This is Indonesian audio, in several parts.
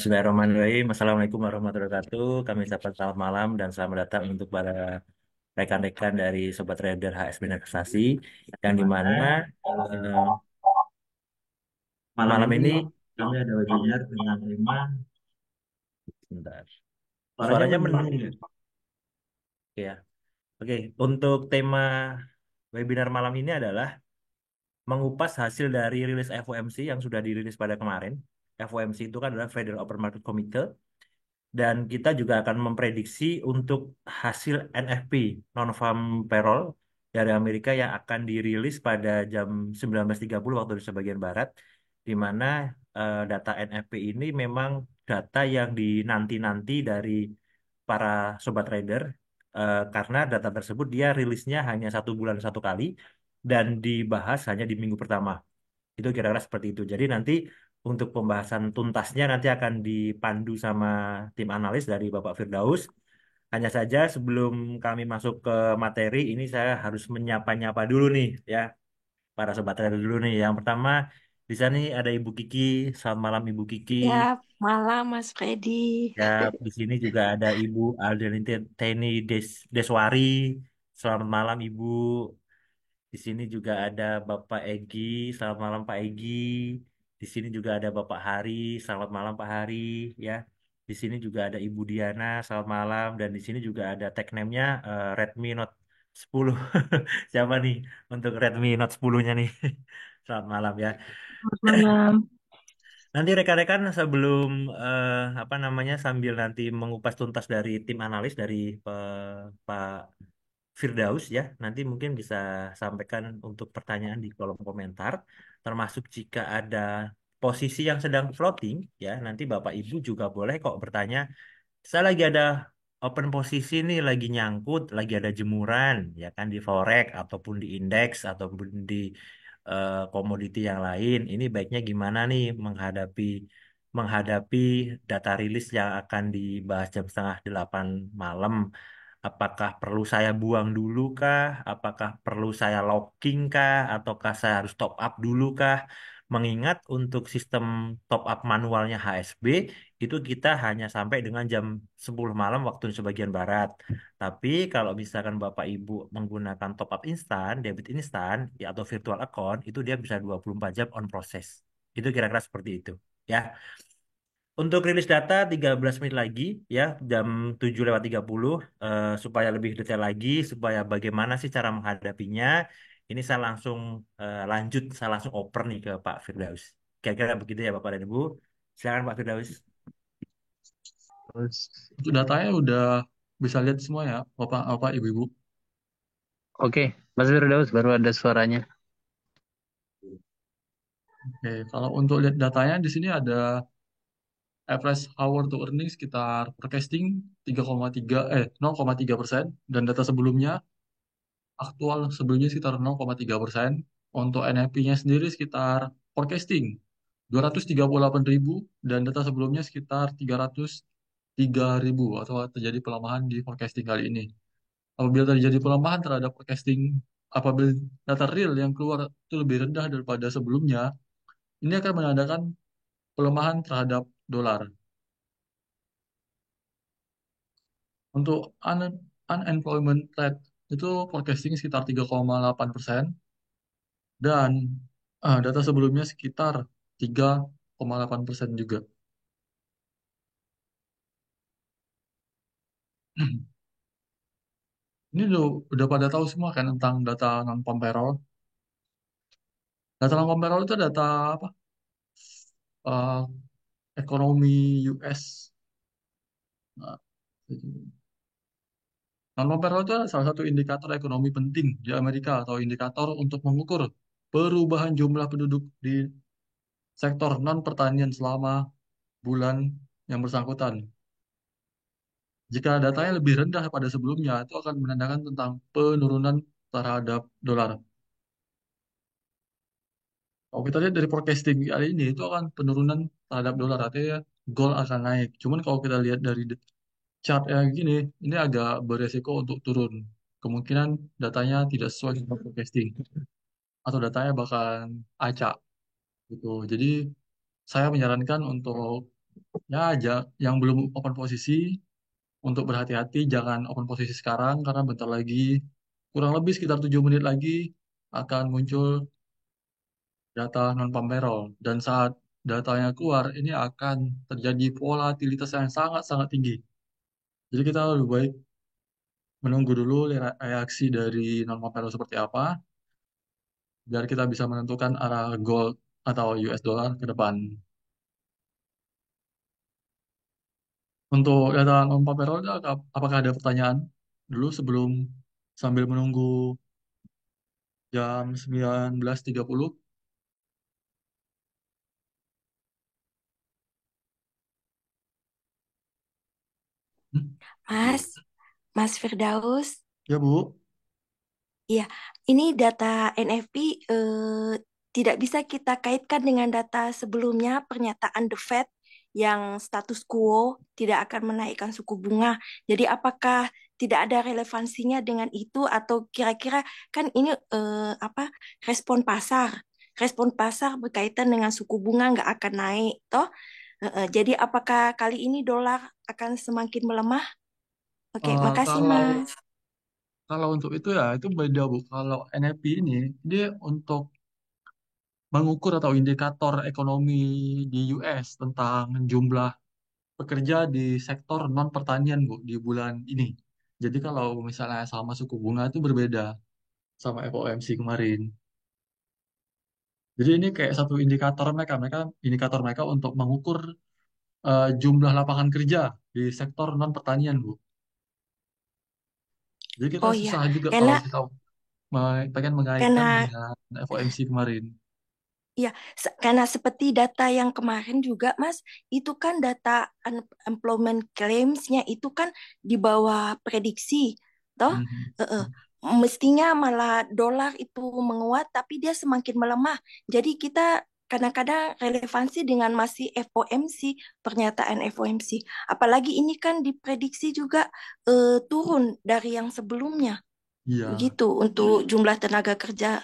Bismillahirrahmanirrahim. Assalamualaikum warahmatullahi wabarakatuh. Kami ucapkan selamat malam dan selamat datang untuk para rekan-rekan dari Sobat Trader HSB Investasi yang dimana eh, malam ini kami ada webinar dengan tema sebentar. Suaranya mendengar ya? Ya. Oke, untuk tema webinar malam ini adalah mengupas hasil dari rilis FOMC yang sudah dirilis pada kemarin. FOMC itu kan adalah Federal Open Market Committee. Dan kita juga akan memprediksi untuk hasil NFP, Non-Farm Payroll dari Amerika yang akan dirilis pada jam 19.30 waktu Indonesia bagian Barat, di mana data NFP ini memang data yang dinanti-nanti dari para sobat trader, karena data tersebut dia rilisnya hanya 1 bulan 1 kali dan dibahas hanya di minggu pertama. Itu kira-kira seperti itu. Jadi nanti untuk pembahasan tuntasnya nanti akan dipandu sama tim analis dari Bapak Firdaus. Hanya saja sebelum kami masuk ke materi, ini saya harus menyapa-nyapa dulu nih ya, para sobat trader dulu nih. Yang pertama di sana nih ada Ibu Kiki. Selamat malam Ibu Kiki. Ya, malam Mas Freddy. Ya, di sini juga ada Ibu Aldenite Teni Deswari. Selamat malam Ibu. Di sini juga ada Bapak Egi. Selamat malam Pak Egi. Di sini juga ada Bapak Hari. Selamat malam Pak Hari. Ya. Di sini juga ada Ibu Diana. Selamat malam. Dan di sini juga ada tag name-nya Redmi Note 10. Siapa nih untuk Redmi Note 10-nya nih? Selamat malam ya. Selamat malam. Nanti rekan-rekan sebelum apa namanya sambil nanti mengupas tuntas dari tim analis dari Pak Firdaus ya, nanti mungkin bisa sampaikan untuk pertanyaan di kolom komentar, termasuk jika ada posisi yang sedang floating ya, nanti Bapak Ibu juga boleh kok bertanya. Saya lagi ada open posisi nih, lagi nyangkut, lagi ada jemuran ya kan di forex ataupun di indeks ataupun di komoditi yang lain. Ini baiknya gimana nih menghadapi data rilis yang akan dibahas jam 7:30 malam. Apakah perlu saya buang dulu kah? Apakah perlu saya locking kah? Ataukah saya harus top up dulu kah? Mengingat untuk sistem top up manualnya HSB itu kita hanya sampai dengan jam 10 malam waktu sebagian barat. Tapi kalau misalkan Bapak Ibu menggunakan top up instan, debit instan ya atau virtual account itu dia bisa 24 jam on process. Itu kira-kira seperti itu. Ya, untuk rilis data 13 menit lagi ya jam 7:30 supaya lebih detail lagi supaya bagaimana sih cara menghadapinya. Ini saya langsung saya langsung oper nih ke Pak Firdaus. Kira-kira begitu ya Bapak dan Ibu. Silakan Pak Firdaus. Terus untuk datanya udah bisa lihat semua ya, Bapak, Ibu-ibu. Oke, Mas Firdaus baru ada suaranya. Oke, kalau untuk lihat datanya di sini ada average hour to earning sekitar forecasting 0,3% dan data sebelumnya aktual sebelumnya sekitar 0,3%. Untuk NFP-nya sendiri sekitar forecasting 238.000 dan data sebelumnya sekitar 303.000 atau terjadi pelemahan di forecasting kali ini. Apabila terjadi pelemahan terhadap forecasting, apabila data real yang keluar itu lebih rendah daripada sebelumnya, ini akan menandakan pelemahan terhadap dolar. Untuk unemployment rate itu forecasting sekitar 3,8% dan data sebelumnya sekitar 3,8% juga. Ini udah pada tahu semua kan tentang data non-farm payroll. Data non-farm payroll itu data apa? Eh, ekonomi US. Nah, non-farm payroll itu adalah salah satu indikator ekonomi penting di Amerika atau indikator untuk mengukur perubahan jumlah penduduk di sektor non-pertanian selama bulan yang bersangkutan. Jika datanya lebih rendah pada sebelumnya, itu akan menandakan tentang penurunan terhadap dolar. Kalau kita lihat dari forecasting kali ini, itu akan penurunan terhadap dolar, artinya gold akan naik. Cuman kalau kita lihat dari chart yang gini, ini agak beresiko untuk turun. Kemungkinan datanya tidak sesuai dengan forecasting, atau datanya bahkan acak gitu. Jadi saya menyarankan untuk Ya, yang belum open posisi untuk berhati-hati jangan open posisi sekarang karena bentar lagi kurang lebih sekitar 7 menit lagi akan muncul data non farm payroll dan saat datanya keluar ini akan terjadi volatilitas yang sangat-sangat tinggi. Jadi kita lebih baik menunggu dulu reaksi dari non farm payroll seperti apa biar kita bisa menentukan arah gold atau US dollar ke depan. Untuk data non farm payroll apakah ada pertanyaan dulu sebelum sambil menunggu jam 19.30? Hmm? Mas, Mas Firdaus. Ya, Bu. Iya, ini data NFP tidak bisa kita kaitkan dengan data sebelumnya, pernyataan The Fed yang status quo tidak akan menaikkan suku bunga. Jadi apakah tidak ada relevansinya dengan itu atau kira-kira kan ini apa respon pasar? Respon pasar berkaitan dengan suku bunga nggak akan naik, toh? Jadi apakah kali ini dolar akan semakin melemah? Oke, makasih Kalau Mas. kalau untuk itu ya itu beda, Bu. Kalau NFP ini dia untuk mengukur atau indikator ekonomi di US tentang jumlah pekerja di sektor non pertanian, Bu, di bulan ini. Jadi kalau misalnya sama suku bunga itu berbeda sama FOMC kemarin. Jadi ini kayak satu indikator mereka untuk mengukur jumlah lapangan kerja di sektor non pertanian, Bu. Jadi kita Oh iya, susah juga kalau karena kita pengen mengaitkan karena dengan FOMC kemarin. ya, karena seperti data yang kemarin juga, Mas, itu kan data unemployment claims-nya itu kan di bawah prediksi, toh? Mhm. Eh, eh. Mestinya malah dolar itu menguat, tapi dia semakin melemah. Jadi kita kadang-kadang relevansi dengan masih FOMC, pernyataan FOMC. Apalagi ini kan diprediksi juga turun dari yang sebelumnya, Iya, begitu untuk jumlah tenaga kerjanya.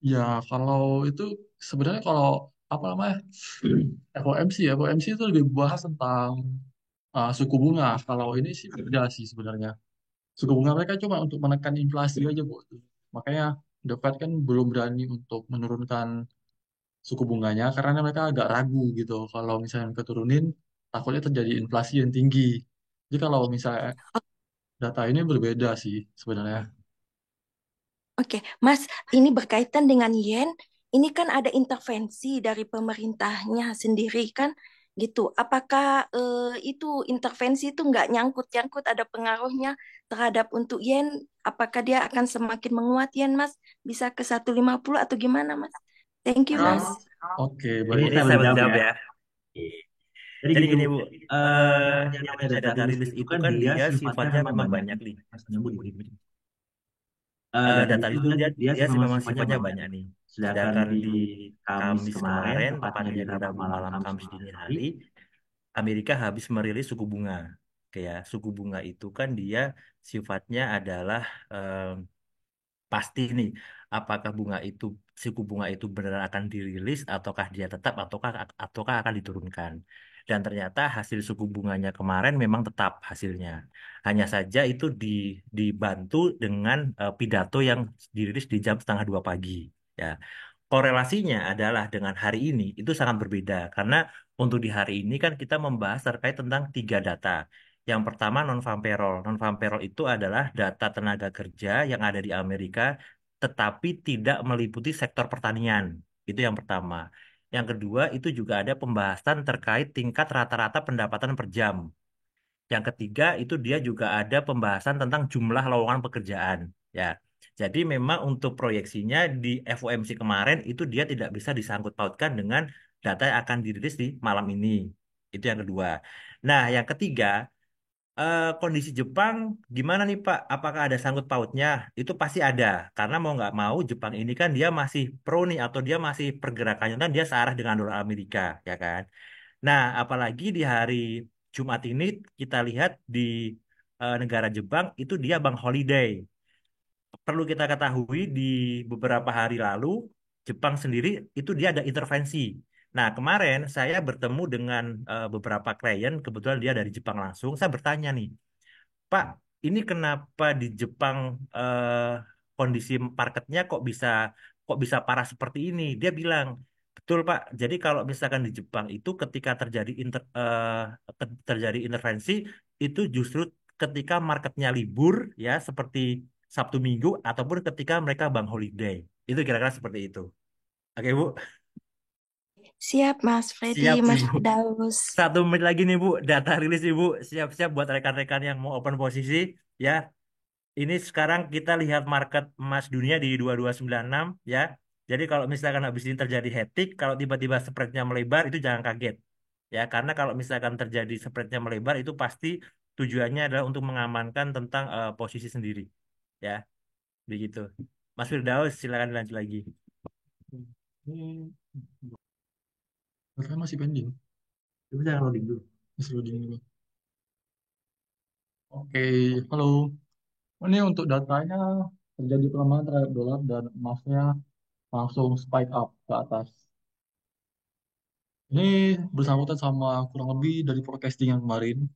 ya kalau itu sebenarnya kalau apa namanya FOMC itu lebih bahas tentang suku bunga. Kalau ini sih beda sih sebenarnya. Suku bunga mereka cuma untuk menekan inflasi aja, Bu. Makanya The Fed kan belum berani untuk menurunkan suku bunganya karena mereka agak ragu gitu. Kalau misalnya mereka turunin, takutnya terjadi inflasi yang tinggi. Jadi kalau misalnya data ini berbeda sih sebenarnya. Oke, Mas, ini berkaitan dengan yen. Ini kan ada intervensi dari pemerintahnya sendiri kan, gitu. Apakah itu intervensi itu nggak nyangkut-nyangkut ada pengaruhnya terhadap untuk yen? Apakah dia akan semakin menguat yen, Mas? Bisa ke 150 atau gimana, Mas? Thank you, Ah, Mas. oke, Ini baik. saya bantu jawab ya. Jadi gini Bu, yang namanya data rilis itu kan dia sifatnya memang banyak nih. Mas nyambung begini. Data rilis itu dia sih memang sifatnya banyak nih. Sedangkan di Kamis kemarin, tepatnya di Rabu malam Kamis dini hari, Amerika habis merilis suku bunga. Kayak suku bunga itu kan dia sifatnya adalah pasti nih apakah suku bunga itu benar akan dirilis ataukah dia tetap ataukah akan diturunkan. Dan ternyata hasil suku bunganya kemarin memang tetap hasilnya. Hanya saja itu dibantu dengan pidato yang dirilis di jam setengah 2 pagi. Ya, korelasinya adalah dengan hari ini itu sangat berbeda karena untuk di hari ini kan kita membahas terkait tentang tiga data. Yang pertama non-farm payroll. Non-farm payroll itu adalah data tenaga kerja yang ada di Amerika tetapi tidak meliputi sektor pertanian. Itu yang pertama. Yang kedua itu juga ada pembahasan terkait tingkat rata-rata pendapatan per jam. Yang ketiga itu dia juga ada pembahasan tentang jumlah lowongan pekerjaan. Ya, jadi memang untuk proyeksinya di FOMC kemarin itu dia tidak bisa disangkut pautkan dengan data yang akan dirilis di malam ini. Itu yang kedua. Nah, yang ketiga, kondisi Jepang gimana nih Pak? Apakah ada sangkut pautnya? Itu pasti ada, karena mau nggak mau Jepang ini kan dia masih pro nih atau dia masih pergerakannya kan dia searah dengan dolar Amerika, ya kan? Nah, apalagi di hari Jumat ini kita lihat di negara Jepang itu dia Bank Holiday. Perlu kita ketahui di beberapa hari lalu Jepang sendiri itu dia ada intervensi. Nah, kemarin saya bertemu dengan beberapa klien, kebetulan dia dari Jepang langsung. Saya bertanya nih, Pak, ini kenapa di Jepang kondisi marketnya kok bisa parah seperti ini? Dia bilang, betul Pak. Jadi kalau misalkan di Jepang itu ketika terjadi intervensi itu justru ketika marketnya libur ya seperti Sabtu Minggu ataupun ketika mereka bank holiday. Itu kira-kira seperti itu. Oke Bu, Siap, Mas Freddy, siap Mas Ibu. Firdaus. 1 menit lagi nih Bu, data rilis Ibu. Siap-siap buat rekan-rekan yang mau open posisi ya. Ini sekarang kita lihat market emas dunia di 2296 ya. Jadi kalau misalkan habis ini terjadi hektik, kalau tiba-tiba spreadnya melebar itu jangan kaget. Ya, karena kalau misalkan terjadi spreadnya melebar itu pasti tujuannya adalah untuk mengamankan tentang posisi sendiri. Ya, begitu. Mas Firdaus, silakan lanjut lagi. Ini datanya masih pending, Itu jangan loading dulu. masih loading dulu. Oke, halo. Ini untuk datanya terjadi pelemahan terhadap dolar dan emasnya langsung spike up ke atas. Ini bersangkutan sama kurang lebih dari forecasting yang kemarin.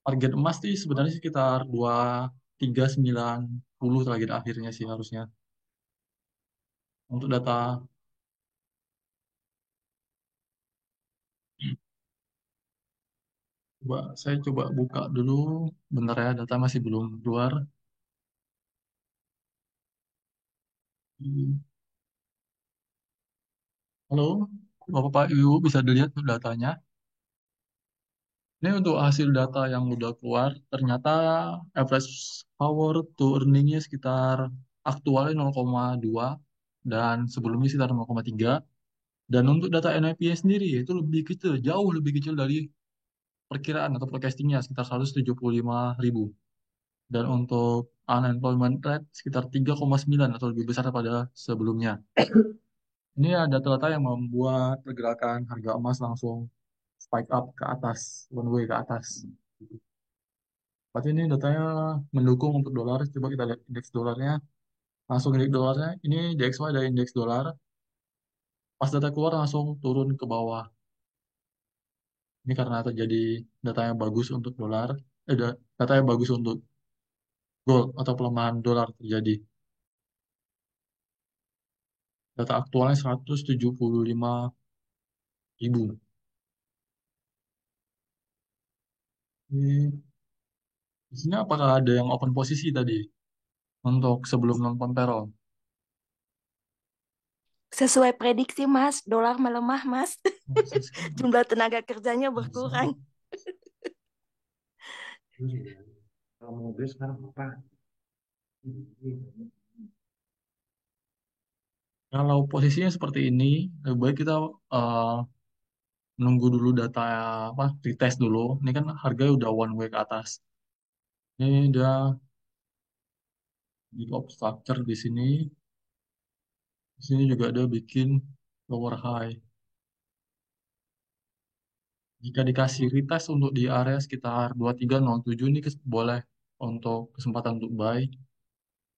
Target emas sih sebenarnya sekitar 2390 target akhirnya sih harusnya. Untuk data, saya coba buka dulu. Bentar ya, data masih belum keluar. Hmm. Halo, Bapak Ibu bisa dilihat tuh datanya. Ini untuk hasil data yang udah keluar, ternyata average power to earningnya sekitar aktualnya 0,2 dan sebelumnya sekitar 0,3. Dan untuk data NIP-nya sendiri itu lebih kecil, jauh lebih kecil dari perkiraan atau forecastingnya sekitar 175.000. Dan untuk unemployment rate sekitar 3,9 atau lebih besar daripada sebelumnya. Ini ada data yang membuat pergerakan harga emas langsung spike up ke atas, one way ke atas. Berarti ini datanya mendukung untuk dolar. Coba kita lihat indeks dolarnya. Langsung indeks dolarnya. Ini DXY ada indeks dolar. Pas data keluar langsung turun ke bawah. Ini karena terjadi datanya bagus untuk dolar. Datanya bagus untuk gold atau pelemahan dolar terjadi. Data aktualnya 175.000. Ini, di sini apakah ada yang open posisi tadi untuk sebelum nonton peron? Sesuai prediksi, Mas, dolar melemah, Mas. Oh, saya skip. Jumlah tenaga kerjanya Sama. berkurang. Kalau mobil sekarang apa? Kalau posisinya seperti ini, lebih baik kita eh, nunggu dulu data apa retest dulu. Ini kan harganya udah one way ke atas. Ini udah di top structure di sini. Di sini juga ada bikin lower high. Jika dikasih retest untuk di area sekitar 2307 ini boleh untuk kesempatan untuk buy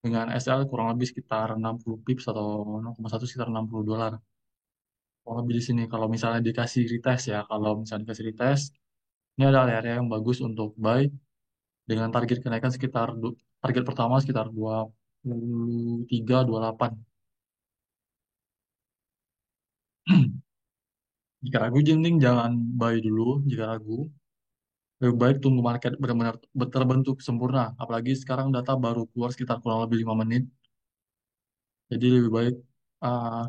dengan SL kurang lebih sekitar 60 pips atau 0,1 sekitar $60. Kurang lebih di sini kalau misalnya dikasih retest ya. Kalau misalnya dikasih retest, ini ada area yang bagus untuk buy dengan target kenaikan sekitar target pertama sekitar 23 28. Jika ragu jending jangan buy dulu jika ragu. Lebih baik tunggu market benar-benar terbentuk sempurna. Apalagi sekarang data baru keluar sekitar kurang lebih 5 menit. Jadi lebih baik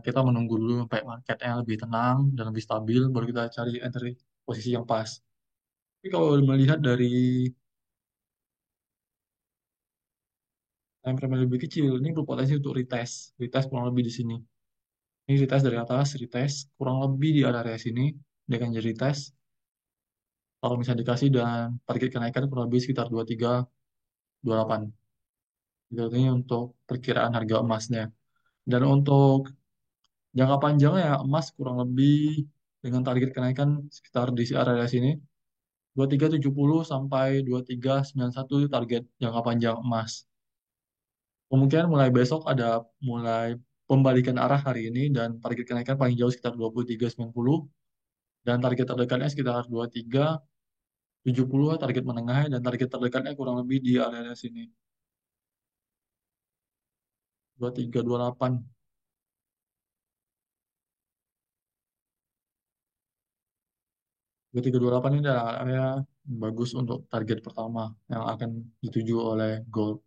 kita menunggu dulu sampai marketnya lebih tenang dan lebih stabil baru kita cari entry posisi yang pas. Tapi kalau melihat dari time frame yang lebih kecil, ini berpotensi untuk retest. Retest kurang lebih di sini. Ini retest dari atas, retest kurang lebih di area sini. Dia akan jadi retest. Kalau misalnya dikasih dan target kenaikan kurang lebih sekitar 23, 28. Itu artinya untuk perkiraan harga emasnya. Dan untuk jangka panjangnya emas kurang lebih dengan target kenaikan sekitar di area sini. 2370 sampai 2391 target jangka panjang emas. Kemungkinan mulai besok ada mulai pembalikan arah hari ini dan target kenaikan paling jauh sekitar 23.90 dan target terdekatnya sekitar 23.70 target menengahnya dan target terdekatnya kurang lebih di area sini 23.28. 23.28 ini adalah area bagus untuk target pertama yang akan dituju oleh gold.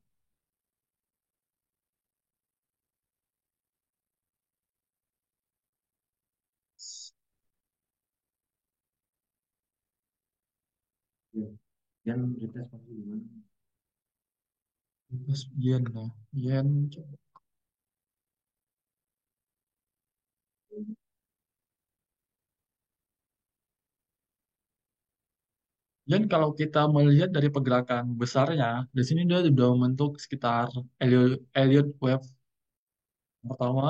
Yang retest pasti gimana? Terus yen ya, yen yen kalau kita melihat dari pergerakan besarnya, di sini dia sudah membentuk sekitar Elliott wave pertama.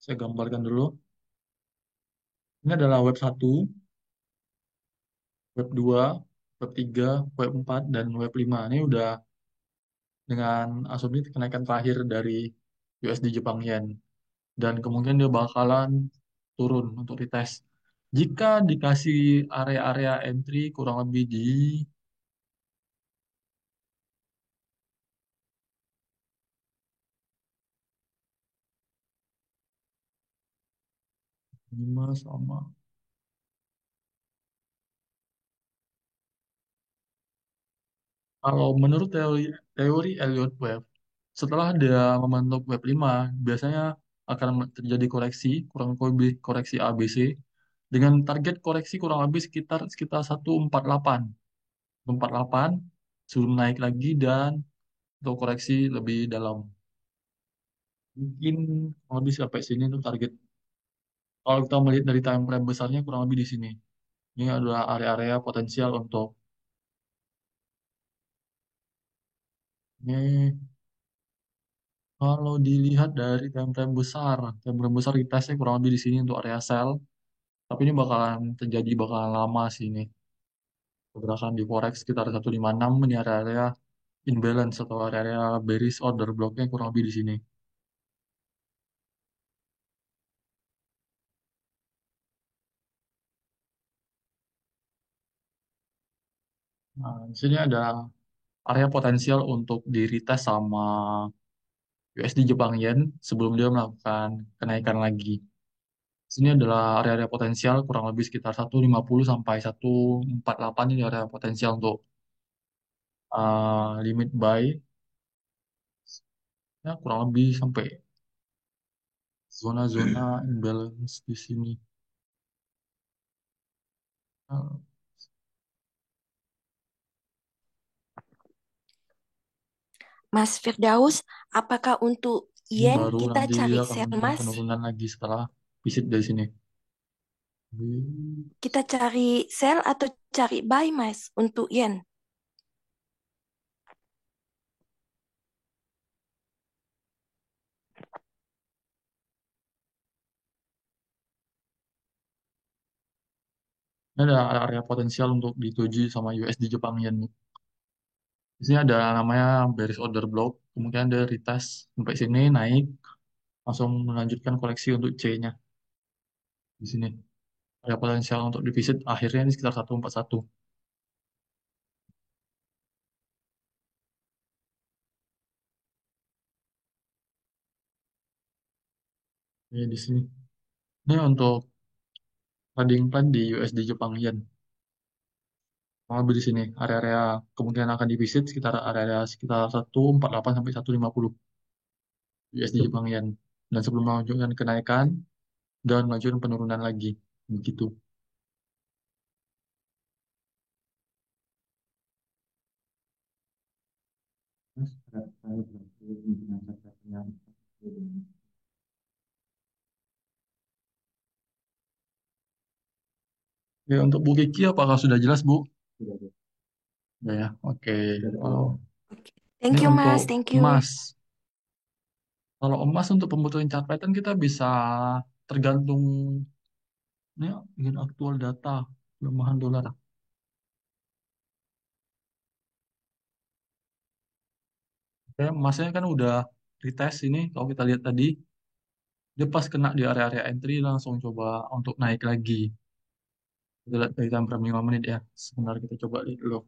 Saya gambarkan dulu. Ini adalah wave 1, wave 2, wave 3, wave 4, dan wave 5. Ini udah dengan asumsi kenaikan terakhir dari USD Jepang Yen. Dan kemungkinan dia bakalan turun untuk retest. Jika dikasih area-area entry kurang lebih di 5 sama. Kalau menurut teori Elliott Wave, setelah dia membentuk wave 5, biasanya akan terjadi koreksi, kurang lebih koreksi ABC, dengan target koreksi kurang lebih sekitar sekitar 148. 148 sebelum naik lagi dan untuk koreksi lebih dalam. Mungkin kurang lebih sampai sini untuk target. Kalau kita melihat dari time frame besarnya kurang lebih di sini. Ini adalah area-area potensial untuk ini. Kalau dilihat dari time frame besar retestnya kurang lebih di sini untuk area sell. Tapi ini bakalan terjadi bakalan lama sih ini. Pergerakan di forex sekitar 156 ini area-area imbalance atau area-area bearish order blocknya kurang lebih di sini. Nah, di sini ada area potensial untuk di retest sama USD Jepang Yen sebelum dia melakukan kenaikan lagi. Sini adalah area-area potensial kurang lebih sekitar 150 sampai 148 ini area potensial untuk limit buy ya kurang lebih sampai zona-zona imbalance di sini. Nah, Mas Firdaus, apakah untuk ini yen baru kita nanti cari dia akan sell, menunjukkan Mas? penurunan lagi setelah visit dari sini. Hmm, Kita cari sell atau cari buy, Mas, untuk yen? Ini ada area potensial untuk dituju sama USD Jepang Yen. Di sini ada namanya bearish order block. Kemungkinan dia retest sampai sini naik, langsung melanjutkan koleksi untuk C-nya di sini. Ada potensial untuk divisit akhirnya ini sekitar 141. Ini di sini. Ini untuk trading plan di USD Jepang Yen. Lebih di sini, area-area kemungkinan akan divisit sekitar area-area sekitar 148 sampai 150 USD Jepang Yen. Dan sebelum melanjutkan kenaikan dan melanjutkan penurunan lagi. Begitu. Ya, untuk Bu Kiki apakah sudah jelas, Bu? Sudah ya, oke. Kalau Oke. ini Thank you, untuk Mas. Thank you. emas. Kalau emas untuk pembutuhan chart pattern kita bisa tergantung ini ingin aktual data pelemahan dolar. Oke, emasnya kan udah retest ini kalau kita lihat tadi dia pas kena di area-area entry langsung coba untuk naik lagi. Kita lihat dari time frame 5 menit ya. Sebentar kita coba lihat dulu.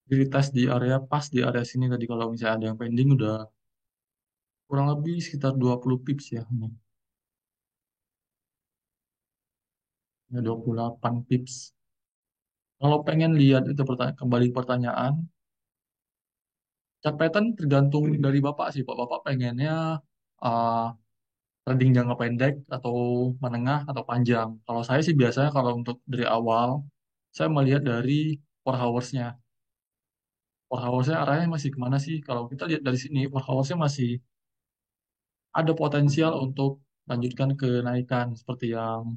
Jadi tes di area pas di area sini tadi kalau misalnya ada yang pending udah kurang lebih sekitar 20 pips ya. Ini. Ya, 28 pips. Kalau pengen lihat itu kembali pertanyaan, chart pattern tergantung dari Bapak sih, Pak. Bapak pengennya uh, trading jangka pendek atau menengah atau panjang. Kalau saya sih biasanya kalau untuk dari awal, saya melihat dari 4 hours-nya. 4 hours-nya arahnya masih kemana sih? Kalau kita lihat dari sini, 4 hours-nya masih ada potensial untuk lanjutkan kenaikan. Seperti yang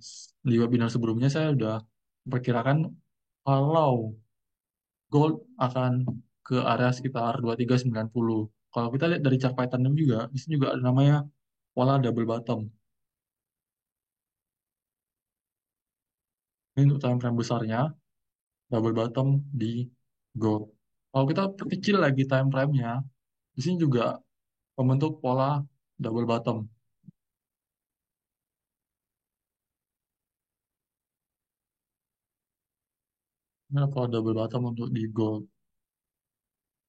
di webinar sebelumnya saya sudah memperkirakan kalau gold akan ke area sekitar 2390. Kalau kita lihat dari chart pattern juga, di sini juga ada namanya pola double bottom. Ini untuk time frame besarnya, double bottom di gold. Kalau kita perkecil lagi time frame-nya, di sini juga membentuk pola double bottom. Ini pola double bottom untuk di gold.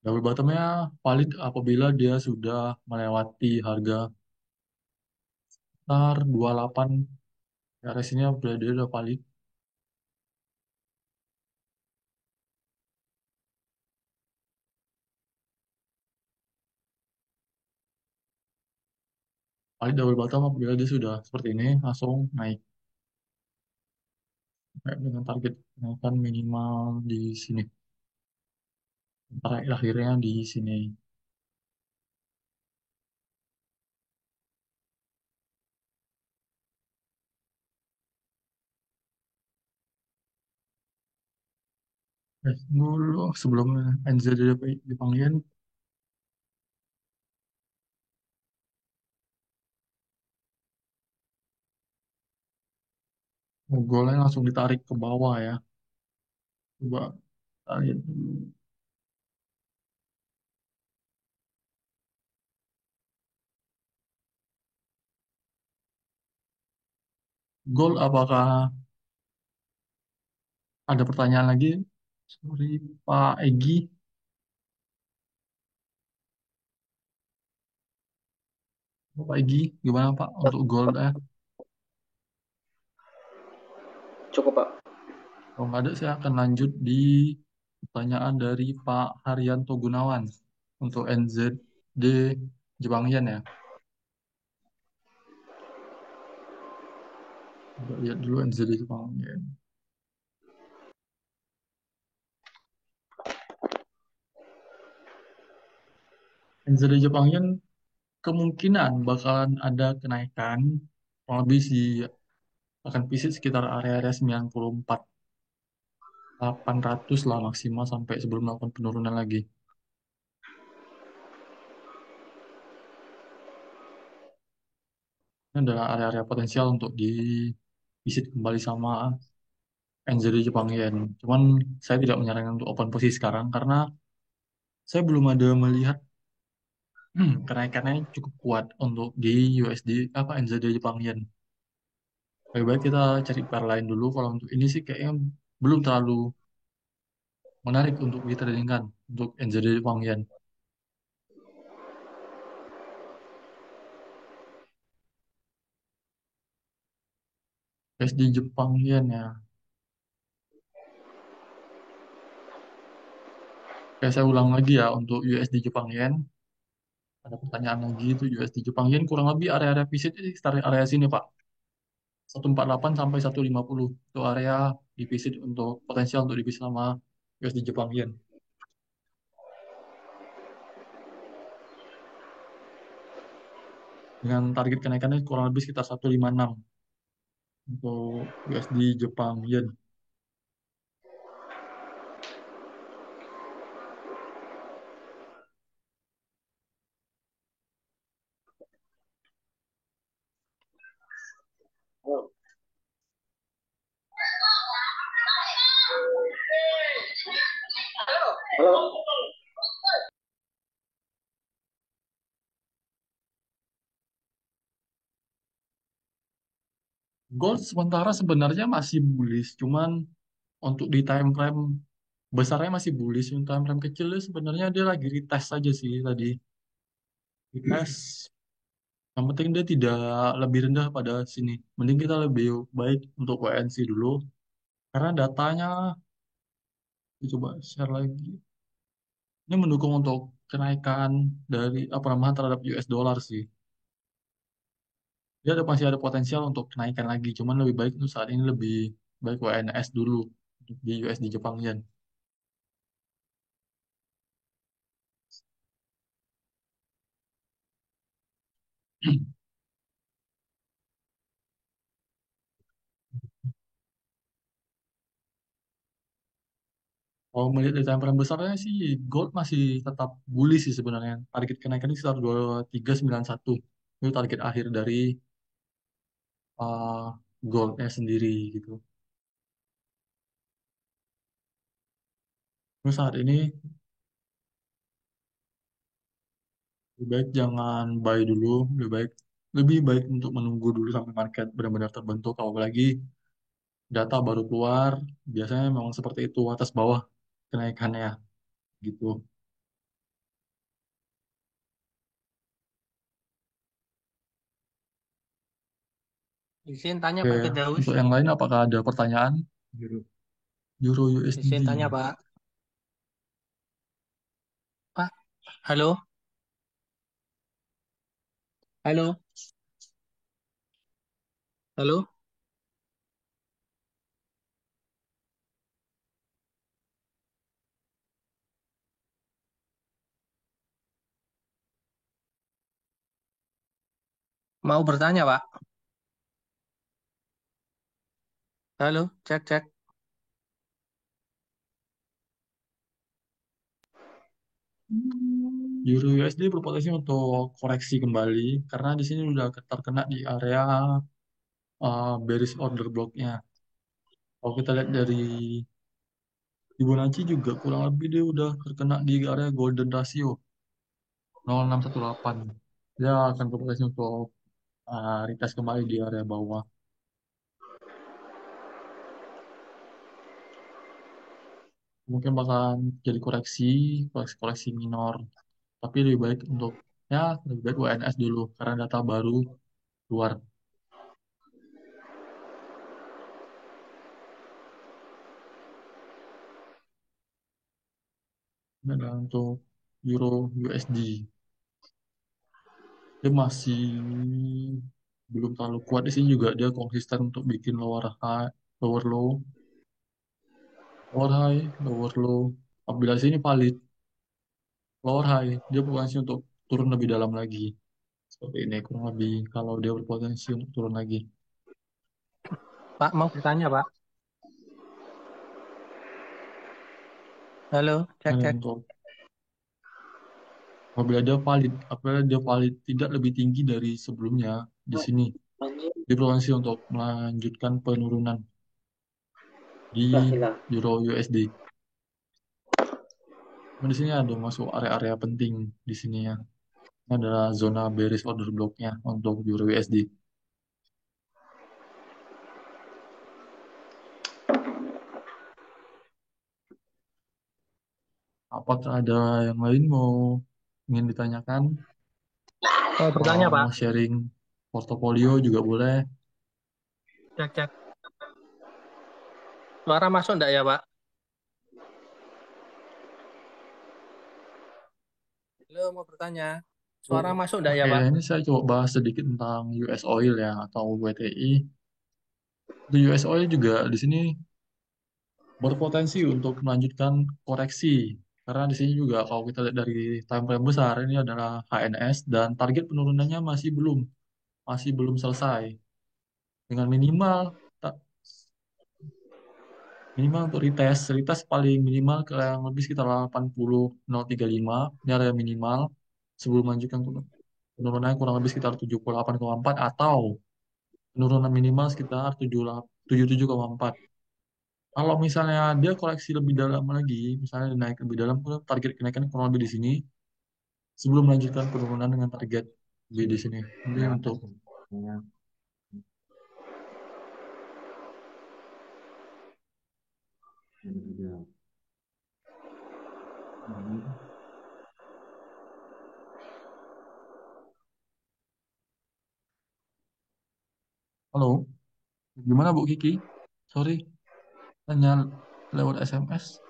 Double bottomnya valid apabila dia sudah melewati harga sekitar 28. Ya, resistnya dia udah valid. Valid double bottom apabila dia sudah seperti ini, langsung naik. Dengan target kenaikan minimal di sini. Akhirnya di sini. Dulu sebelum NZDP dipanggil, golnya langsung ditarik ke bawah ya. Coba kita lihat dulu. Gol apakah ada pertanyaan lagi? Sorry Pak Egi. Pak Egi, gimana Pak untuk gol ya? Cukup, Pak. Kalau nggak ada, saya akan lanjut di pertanyaan dari Pak Haryanto Gunawan untuk NZD Jepang Yen ya. Coba lihat dulu NZD Jepang Yen. NZD Jepang Yen kemungkinan bakalan ada kenaikan, kurang lebih sih akan visit sekitar area-area 94 800 lah maksimal sampai sebelum melakukan penurunan lagi. Ini adalah area-area potensial untuk di visit kembali sama NZD Jepang Yen. Cuman saya tidak menyarankan untuk open posisi sekarang karena saya belum ada melihat kenaikannya cukup kuat untuk di USD apa NZD Jepang Yen. Lebih baik kita cari pair lain dulu. Kalau untuk ini sih kayaknya belum terlalu menarik untuk ditradingkan untuk NZD Jepang Yen. USD Jepang Yen ya. Oke, saya ulang lagi ya untuk USD Jepang Yen. Ada pertanyaan lagi itu USD Jepang Yen kurang lebih area-area visit ini sekitar area sini Pak. 148 sampai 150 itu area di visit untuk potensial untuk di visit sama USD Jepang Yen. Dengan target kenaikannya kurang lebih sekitar 156 untuk USD Jepang Yen. Halo. Gold sementara sebenarnya masih bullish, cuman untuk di time frame besarnya masih bullish. Untuk time frame kecilnya sebenarnya dia lagi retest aja sih tadi. Retest. Yang penting dia tidak lebih rendah pada sini. Mending kita lebih baik untuk WNC dulu. Karena datanya, coba share lagi. Ini mendukung untuk kenaikan dari pelemahan terhadap US dollar sih. Dia masih ada potensial untuk kenaikan lagi. Cuman lebih baik untuk saat ini lebih baik WNS dulu untuk di USD Jepang Yen. Kalau melihat dari time frame besarnya sih, gold masih tetap bullish sih sebenarnya. Target kenaikannya sekitar 2391. Itu target akhir dari uh, goldnya sendiri gitu. Terus saat ini lebih baik jangan buy dulu, lebih baik untuk menunggu dulu sampai market benar-benar terbentuk. Apalagi data baru keluar, biasanya memang seperti itu atas bawah kenaikannya gitu. Izin tanya Oke, Pak Firdaus. untuk yang lain apakah ada pertanyaan? Euro Izin USD. tanya Pak. Pak, halo? Halo? Halo? Mau bertanya Pak? Halo? Cek, cek. Euro USD berpotensi untuk koreksi kembali karena di sini udah terkena di area bearish order blocknya. Kalau kita lihat dari Fibonacci juga kurang lebih dia udah terkena di area golden ratio 0,618. Dia akan berpotensi untuk retest kembali di area bawah. Mungkin bakalan jadi koreksi minor. Tapi lebih baik untuk lebih baik WNS dulu karena data baru keluar. Ini adalah untuk Euro USD. Dia masih belum terlalu kuat di sini juga dia konsisten untuk bikin lower low, lower high, lower low. Apabila di sini valid lower high, dia berpotensi untuk turun lebih dalam lagi. Seperti ini kurang lebih kalau dia berpotensi untuk turun lagi. Pak, mau bertanya Pak? Halo? Cek, Ini cek. untuk apabila dia valid tidak lebih tinggi dari sebelumnya di sini, dia berpotensi untuk melanjutkan penurunan di Euro USD. Nah, di sini ada masuk area-area penting di sini ya. Ini adalah zona bearish order blocknya untuk Euro USD. Apakah ada yang lain ingin ditanyakan? Mau bertanya Pak? Mau sharing portofolio juga boleh. Cek, cek. Suara masuk enggak ya Pak? Halo, mau bertanya. Suara masuk enggak ya Oke, Pak? ini saya coba bahas sedikit tentang US Oil ya atau WTI. Di US Oil juga di sini berpotensi untuk melanjutkan koreksi. Karena di sini juga kalau kita lihat dari time frame besar ini adalah HNS dan target penurunannya masih belum selesai. Dengan minimal untuk retest paling minimal ke yang lebih sekitar 80,035. Ini area minimal sebelum melanjutkan penurunan kurang lebih sekitar 78,4 atau penurunan minimal sekitar 77,4. Kalau misalnya dia koleksi lebih dalam lagi, misalnya naik lebih dalam, target kenaikan kurang lebih di sini sebelum melanjutkan penurunan dengan target lebih di sini. Ini untuk Halo, gimana Bu Kiki? Sorry, tanya lewat SMS.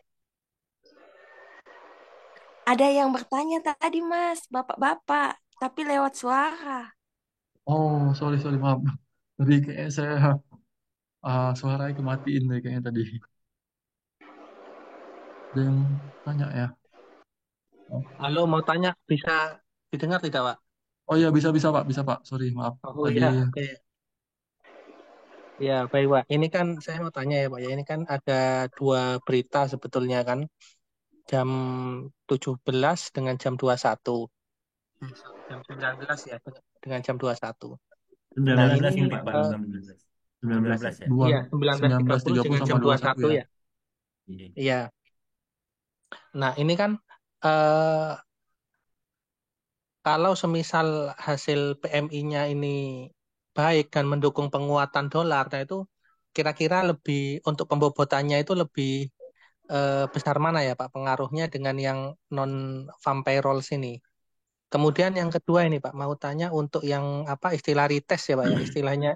Ada yang bertanya tadi, Mas, bapak-bapak, tapi lewat suara. Oh, sorry, maaf. Tadi kayaknya saya suaranya kematiin deh kayaknya tadi. Ada yang tanya ya? Halo, mau tanya, bisa didengar tidak, Pak? Oh iya, bisa Pak, bisa Pak. Sorry, maaf. Oh Tadi ya, oke. Ya, baik, Pak. Ini kan saya mau tanya ya, Pak. Ya, ini kan ada dua berita sebetulnya kan. Jam 17 dengan jam 21. Jam 19 ya, dengan jam 21. Nah, 19 ini ini Pak, baru 19. 19 ya? iya, 19.30 19.30 dengan sama jam 21 21 ya. ya. Iya. Iya. Nah, ini kan eh, kalau semisal hasil PMI-nya ini baik dan mendukung penguatan dolar, nah itu kira-kira lebih untuk pembobotannya itu lebih besar mana ya Pak pengaruhnya dengan yang non farm payroll sini. Kemudian yang kedua ini Pak mau tanya untuk yang apa istilah retest ya Pak ya istilahnya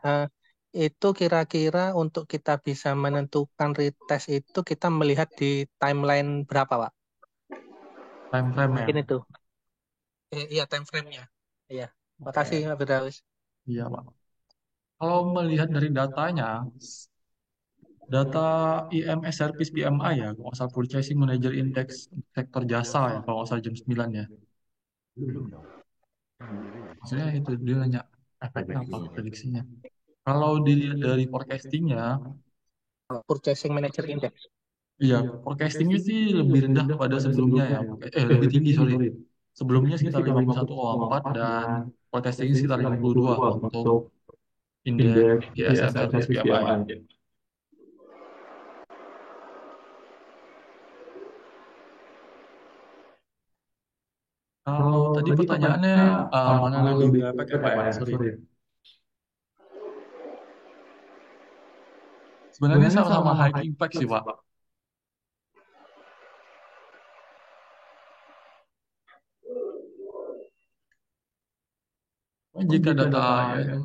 itu kira-kira untuk kita bisa menentukan retest itu kita melihat di timeline berapa Pak? Time frame ya. Mungkin itu. Iya time frame-nya. Iya. Makasih Oke. Pak Firdaus. Iya Pak. Kalau melihat dari datanya, data IMS Service PMI ya, kalau nggak salah Purchasing Manager Index sektor jasa ya, kalau nggak salah jam 9 ya. Belum dong. Maksudnya itu dia nanya efeknya apa, prediksinya. Kalau dilihat dari forecastingnya, Purchasing Manager Index. iya, forecastingnya sih lebih rendah pada sebelumnya ya. Lebih tinggi, sorry. Sebelumnya sekitar 51,4 dan forecastingnya sekitar 52 untuk indeks ISM Service PMI. Kalau tadi pertanyaannya mana yang lebih efek ya Pak ya? Sorry. Sebenarnya sama-sama high impact sih Pak. Jika data ya itu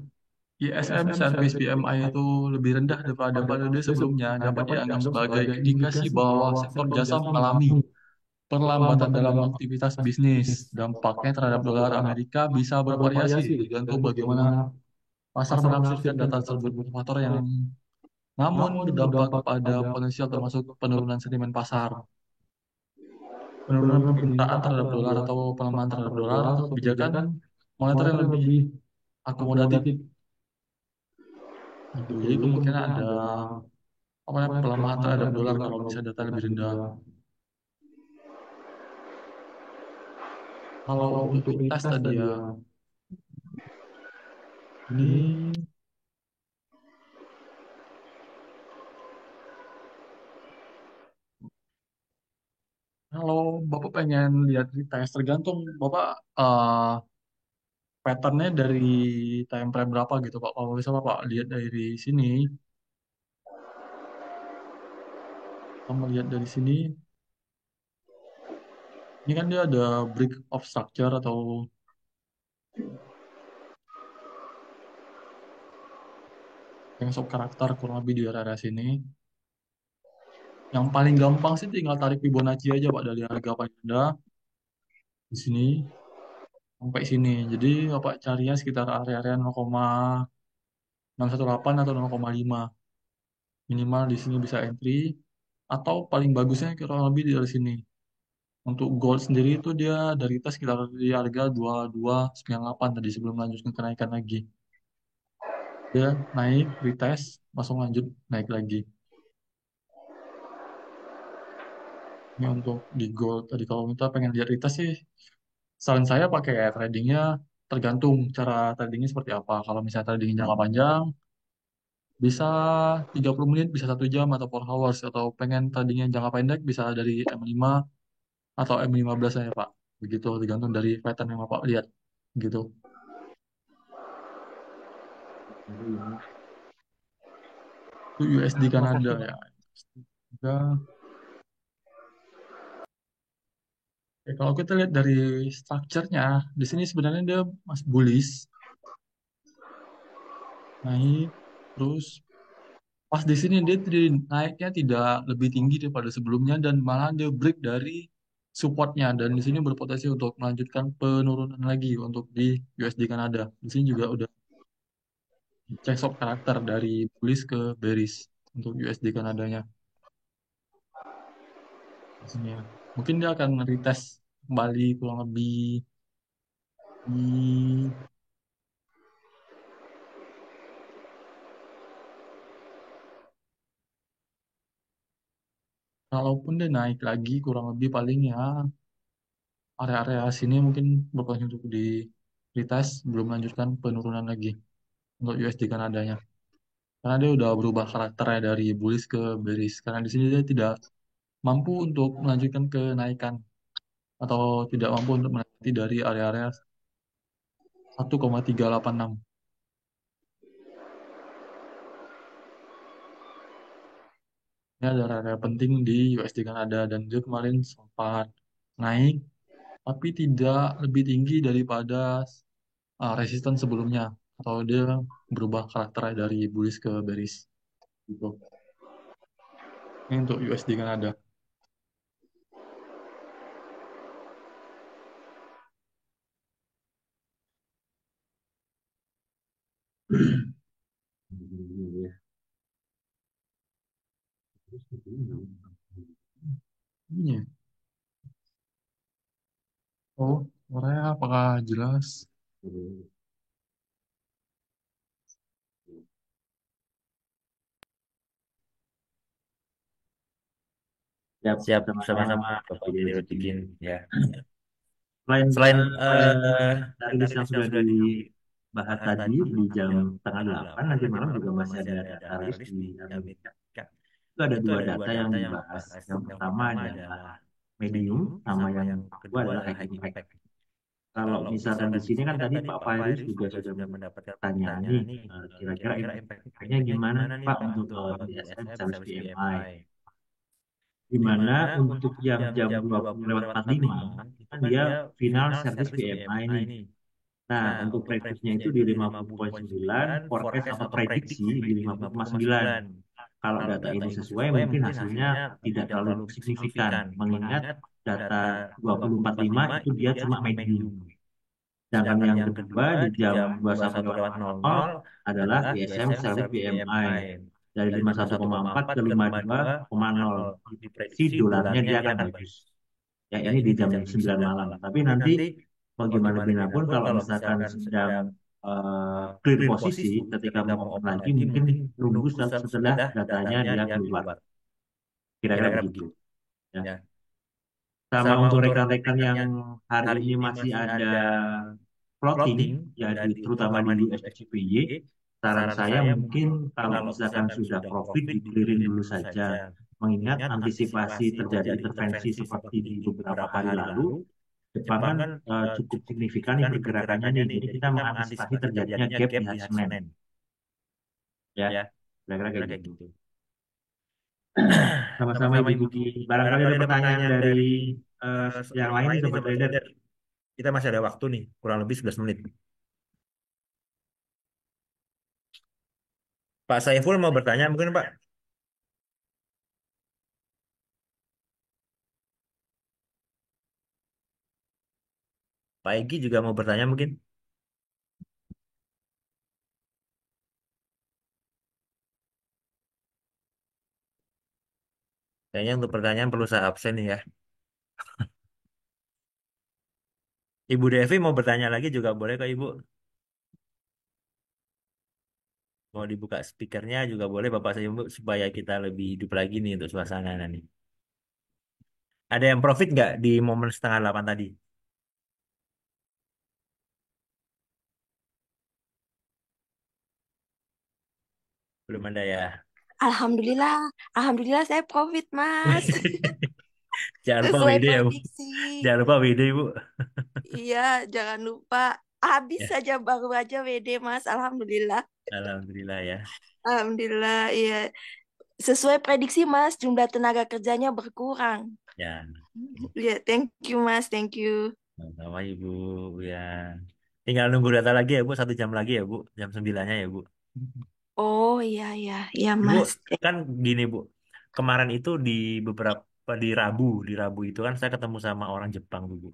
ISM Service PMI itu lebih rendah daripada periode sebelumnya, dapat dianggap sebagai indikasi bahwa sektor jasa mengalami perlambatan dalam aktivitas bisnis. Dampaknya terhadap dolar Amerika bisa bervariasi, tergantung bagaimana pasar menafsirkan data tersebut. Faktor yang namun berdampak pada potensial termasuk penurunan sentimen pasar, penurunan permintaan terhadap dolar atau pelemahan terhadap dolar atau kebijakan moneter yang lebih akomodatif. Gitu. Jadi kemungkinan ada apa namanya, pelemahan terhadap dolar kalau misalnya data lebih rendah. Kalau untuk tes tadi ya, ini kalau Bapak pengen lihat di tes, tergantung Bapak patternnya dari time frame berapa gitu Pak. Kalau bisa Bapak lihat dari sini, kamu lihat dari sini, ini kan dia ada break of structure atau yang sub karakter kurang lebih di area sini. Yang paling gampang sih tinggal tarik Fibonacci aja Pak dari harga paling rendah di sini sampai sini. Jadi Bapak carinya sekitar area-area 0,618 atau 0,5. Minimal di sini bisa entry atau paling bagusnya kurang lebih dari sini. Untuk gold sendiri itu dia dari kita sekitar di harga 2298 tadi sebelum lanjut ke kenaikan lagi. Dia naik, retest, langsung lanjut naik lagi. Ini untuk di gold tadi kalau kita pengen lihat retest sih, saran saya pakai tradingnya tergantung cara tradingnya seperti apa. Kalau misalnya trading jangka panjang, bisa 30 menit, bisa 1 jam atau 4 hours. Atau pengen tradingnya jangka pendek, bisa dari M5 atau M15 aja Pak. Begitu, tergantung dari pattern yang Bapak lihat. Gitu. Itu USD Kanada ya. Ya. Kalau kita lihat dari strukturnya, di sini sebenarnya dia masih bullish, naik, terus pas di sini dia naiknya tidak lebih tinggi daripada sebelumnya dan malah dia break dari supportnya dan di sini berpotensi untuk melanjutkan penurunan lagi untuk di USD Kanada. Di sini juga udah cek swap karakter dari bullish ke bearish untuk USD Kanadanya. Di sini ya. Mungkin dia akan retest kembali kurang lebih di kalaupun dia naik lagi kurang lebih paling ya area-area sini mungkin berpotensi untuk di retest belum melanjutkan penurunan lagi untuk USD Kanadanya. Karena dia udah berubah karakternya dari bullish ke bearish. Karena di sini dia tidak mampu untuk melanjutkan kenaikan atau tidak mampu untuk melanjutkan dari area-area 1,386. Ini ada area penting di USD Kanada dan dia kemarin sempat naik tapi tidak lebih tinggi daripada resisten sebelumnya atau dia berubah karakternya dari bullish ke bearish gitu. Ini untuk USD Kanada. Ini ya. Oh, suaranya apakah jelas? Siap, sama-sama Bapak Jainuddin ya. Selain dari list yang sudah dibahas tadi di jam setengah 8, nanti malam juga masih ada data list di Amerika. Itu ada dua data yang dibahas. Yang pertama adalah medium, sama yang kedua adalah high impact. Kalau misalkan di sini kan tadi Pak Fairuz juga sudah mendapatkan pertanyaan nih, kira-kira impact-nya gimana nih Pak untuk DSM service PMI? Di mana untuk jam 20:45 kan dia final service PMI nih. Nah, untuk prediksinya itu di 50,9, forecast atau prediksi di 50,9. Kalau data ini sesuai, mungkin hasilnya tidak terlalu signifikan, mengingat data 2045 itu dia cuma medium. Sedangkan yang kedua di jam 21.00 adalah ISM Service PMI dari 51,4 ke 52,0. Diprediksi dolarnya dia akan bagus. Ya ini di jam 9 malam. Tapi nanti bagaimanapun pun kalau misalkan sedang clear posisi ketika mau open lagi mungkin nunggu setelah datanya dia keluar. Kira-kira begitu. Ya. Sama untuk rekan-rekan yang hari ini masih ada floating, ya terutama di USDCPY, saran saya mungkin kalau misalkan sudah profit dikelirin dulu saja, mengingat antisipasi terjadi intervensi seperti di beberapa hari lalu, Jepang kan cukup signifikan nih pergerakannya nih, jadi kita mengantisipasi terjadinya gap di hari Senin. Ya, kira-kira kayak gitu. Sama-sama Ibu Kiki. Barangkali ada pertanyaan dari yang lain nih Sobat Trader. Kita masih ada waktu nih, kurang lebih 11 menit. Pak Saiful mau bertanya mungkin Pak? Pak Egi juga mau bertanya mungkin? Kayaknya untuk pertanyaan perlu saya absen nih ya. Ibu Devi mau bertanya lagi juga boleh kok Ibu. Mau dibuka speakernya juga boleh Bapak saya supaya kita lebih hidup lagi nih untuk suasana nih. Ada yang profit nggak di momen setengah 8 tadi? Belum ada ya. Alhamdulillah saya profit Mas. Jangan lupa Sesuai WD ya Bu. prediksi. Jangan lupa WD Bu. Iya, jangan lupa. Habis Ya. saja baru aja WD Mas. Alhamdulillah. Alhamdulillah ya. Alhamdulillah, iya. Sesuai prediksi Mas, jumlah tenaga kerjanya berkurang. Ya, Ya, thank you Mas, thank you. sama Ibu ya. Tinggal nunggu data lagi ya Bu, 1 jam lagi ya Bu, jam 9-nya ya Bu. Oh iya iya iya Ibu Mas. kan gini Bu, kemarin itu di beberapa di Rabu itu kan saya ketemu sama orang Jepang Bu.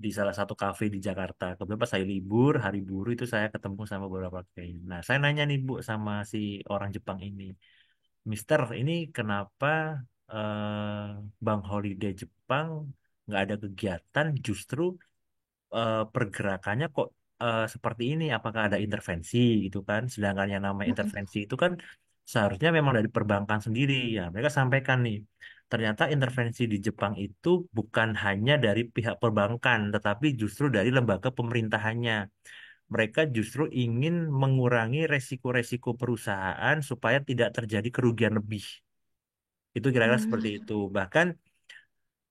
Di salah satu kafe di Jakarta. Kebetulan pas saya libur, hari buruh itu saya ketemu sama beberapa klien. Nah, saya nanya nih Bu sama si orang Jepang ini, Mister, ini kenapa Bank Holiday Jepang nggak ada kegiatan, justru pergerakannya kok seperti ini? Apakah ada intervensi gitu kan? Sedangkan yang namanya intervensi itu kan seharusnya memang dari perbankan sendiri ya. Mereka sampaikan nih, ternyata intervensi di Jepang itu bukan hanya dari pihak perbankan, tetapi justru dari lembaga pemerintahannya. Mereka justru ingin mengurangi resiko-resiko perusahaan supaya tidak terjadi kerugian lebih. Itu kira-kira seperti Hmm. itu. Bahkan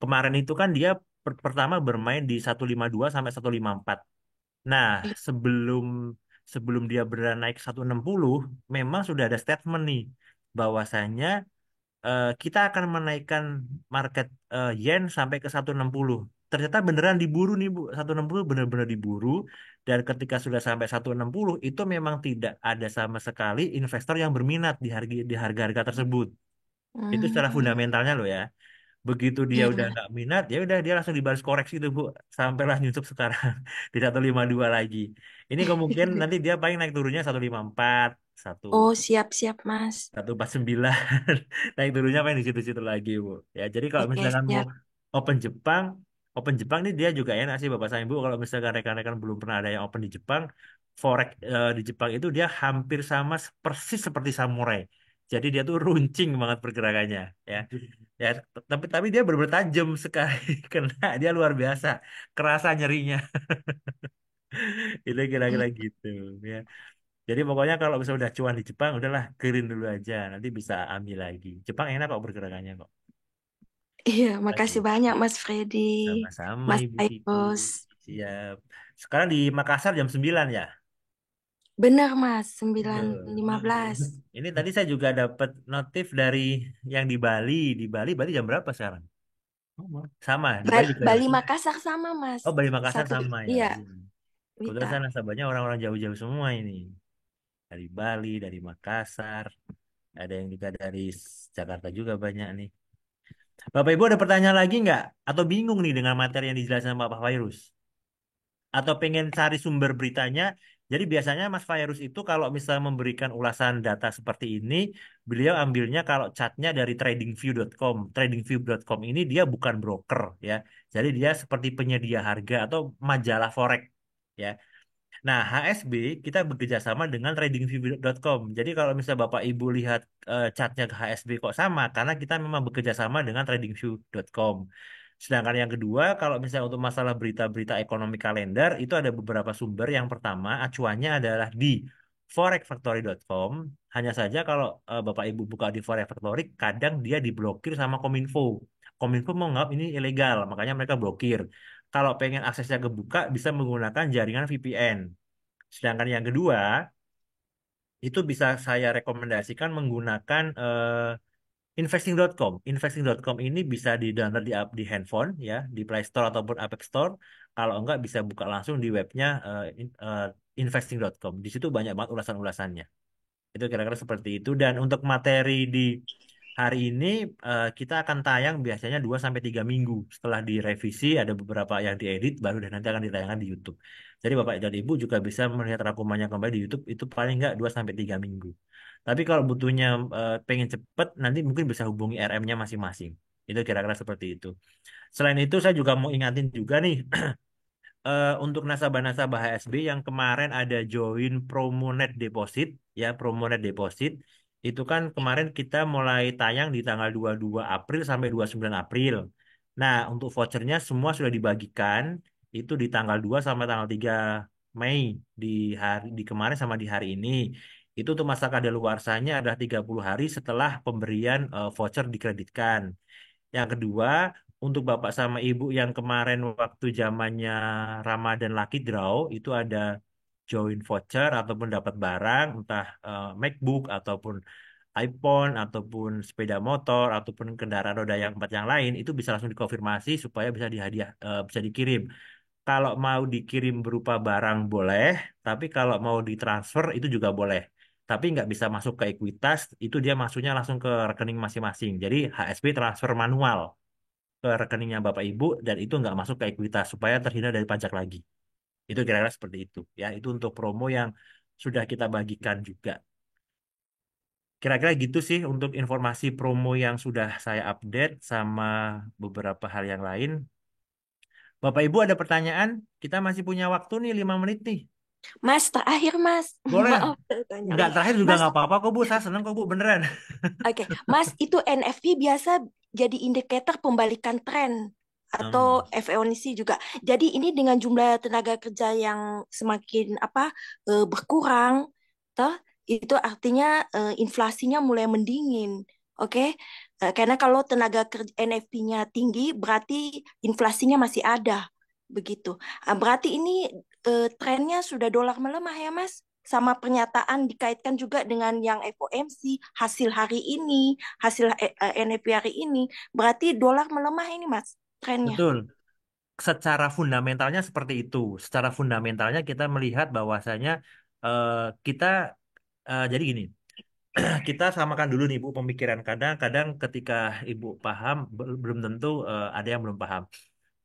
kemarin itu kan dia pertama bermain di 152 sampai 154. Nah, sebelum sebelum dia berani naik 160, memang sudah ada statement nih bahwasanya kita akan menaikkan market yen sampai ke 160. Ternyata beneran diburu nih Bu, 160 bener-bener diburu dan ketika sudah sampai 160 itu memang tidak ada sama sekali investor yang berminat di harga-harga tersebut. Itu secara Hmm. fundamentalnya loh ya. Begitu dia udah Iya. nggak minat, ya udah dia langsung dibalas koreksi tuh Bu, sampailah nyucuk sekarang di 152 lagi. Ini kemungkinan nanti dia paling naik turunnya 154, satu Oh siap siap Mas. 149, naik turunnya paling di situ-situ lagi Bu. Ya jadi kalau Oke misalkan mau siap. open Jepang, open Jepang ini dia juga enak sih Bapak saya Bu. Kalau misalkan rekan-rekan belum pernah ada yang open di Jepang, forex di Jepang itu dia hampir sama persis seperti samurai. Jadi dia tuh runcing banget pergerakannya ya. Ya, tapi dia benar-benar tajam sekali kena dia luar biasa, kerasa nyerinya. Itu kira-kira gitu ya. Jadi pokoknya kalau misalnya udah cuan di Jepang, udahlah clearin dulu aja, nanti bisa ambil lagi. Jepang enak kok pergerakannya kok. Iya, makasih Lagi. banyak Mas Freddy, Sama-sama Mas Ibu Kiki. Airos. Siap. Sekarang di Makassar jam 9 ya. Benar Mas, sembilan Tuh. lima belas. Ini tadi saya juga dapat notif dari yang di Bali. Bali jam berapa sekarang? Sama, di Bali juga. Bali Makassar sama Mas. Oh, Bali Makassar Satu, sama ya. iya, Iya. Kebetulan Wita. saya nasabahnya orang-orang jauh-jauh semua ini. Dari Bali, dari Makassar, ada yang juga dari Jakarta juga banyak nih. Bapak Ibu ada pertanyaan lagi nggak? Atau bingung nih dengan materi yang dijelaskan Pak Virus? Atau pengen cari sumber beritanya? Jadi biasanya Mas Virus itu kalau misalnya memberikan ulasan data seperti ini, beliau ambilnya kalau catnya dari tradingview.com. Tradingview.com ini dia bukan broker ya. Jadi dia seperti penyedia harga atau majalah forex ya. Nah, HSB kita bekerja sama dengan tradingview.com. Jadi kalau misalnya Bapak Ibu lihat chartnya ke HSB kok sama, karena kita memang bekerja sama dengan tradingview.com. Sedangkan yang kedua, kalau misalnya untuk masalah berita-berita ekonomi kalender, itu ada beberapa sumber. Yang pertama, acuannya adalah di forexfactory.com. Hanya saja kalau Bapak Ibu buka di Forex Factory, kadang dia diblokir sama Kominfo. Kominfo menganggap ini ilegal, makanya mereka blokir. Kalau pengen aksesnya kebuka, bisa menggunakan jaringan VPN. Sedangkan yang kedua, itu bisa saya rekomendasikan menggunakan investing.com. Investing.com ini bisa di-download di handphone ya, di Play Store ataupun App Store. Kalau enggak bisa buka langsung di webnya investing.com. Di situ banyak banget ulasan-ulasannya. Itu kira-kira seperti itu. Dan untuk materi di hari ini kita akan tayang biasanya 2 sampai 3 minggu. Setelah direvisi ada beberapa yang diedit baru dan nanti akan ditayangkan di YouTube. Jadi Bapak dan Ibu juga bisa melihat rangkumannya kembali di YouTube itu paling nggak 2 sampai 3 minggu. Tapi kalau butuhnya pengen cepet nanti mungkin bisa hubungi RM-nya masing-masing. Itu kira-kira seperti itu. Selain itu saya juga mau ingatin juga nih untuk nasabah-nasabah HSB yang kemarin ada join Promonet Deposit, ya Promonet Deposit, itu kan kemarin kita mulai tayang di tanggal 22 April sampai 29 April. Nah, untuk vouchernya semua sudah dibagikan, itu di tanggal 2 sampai tanggal 3 Mei, di kemarin sama di hari ini. Itu untuk masa kadaluarsanya adalah 30 hari setelah pemberian voucher dikreditkan. Yang kedua, untuk Bapak sama Ibu yang kemarin waktu zamannya Ramadan Lucky Draw itu ada join voucher ataupun dapat barang entah MacBook ataupun iPhone ataupun sepeda motor ataupun kendaraan roda yang empat yang lain itu bisa langsung dikonfirmasi supaya bisa bisa dikirim. Kalau mau dikirim berupa barang boleh, tapi kalau mau ditransfer itu juga boleh. Tapi nggak bisa masuk ke Ekuitas, itu dia masuknya langsung ke rekening masing-masing. Jadi HSB transfer manual ke rekeningnya Bapak Ibu dan itu nggak masuk ke Ekuitas supaya terhindar dari pajak lagi. Itu kira-kira seperti itu. Ya, itu untuk promo yang sudah kita bagikan juga. Kira-kira gitu sih untuk informasi promo yang sudah saya update sama beberapa hal yang lain. Bapak Ibu ada pertanyaan? Kita masih punya waktu nih 5 menit nih. Mas, terakhir Mas. Boleh. Maaf bertanya Nggak lagi. terakhir juga Mas, nggak apa-apa kok Bu. Saya seneng kok Bu, beneran. oke. Mas, itu NFP biasa jadi indikator pembalikan tren atau Hmm, FOMC juga. Jadi ini dengan jumlah tenaga kerja yang semakin berkurang, toh itu artinya inflasinya mulai mendingin. Oke. Karena kalau tenaga kerja NFP-nya tinggi, berarti inflasinya masih ada. Begitu. Berarti ini trennya sudah dolar melemah ya, Mas? Sama pernyataan dikaitkan juga dengan yang FOMC, hasil hari ini, hasil NFP hari ini. Berarti dolar melemah ini, Mas, trennya. betul. Secara fundamentalnya seperti itu. Secara fundamentalnya kita melihat bahwasanya eh, kita jadi gini. Kita samakan dulu nih Bu pemikiran. Kadang-kadang ketika Ibu paham, belum tentu ada yang belum paham.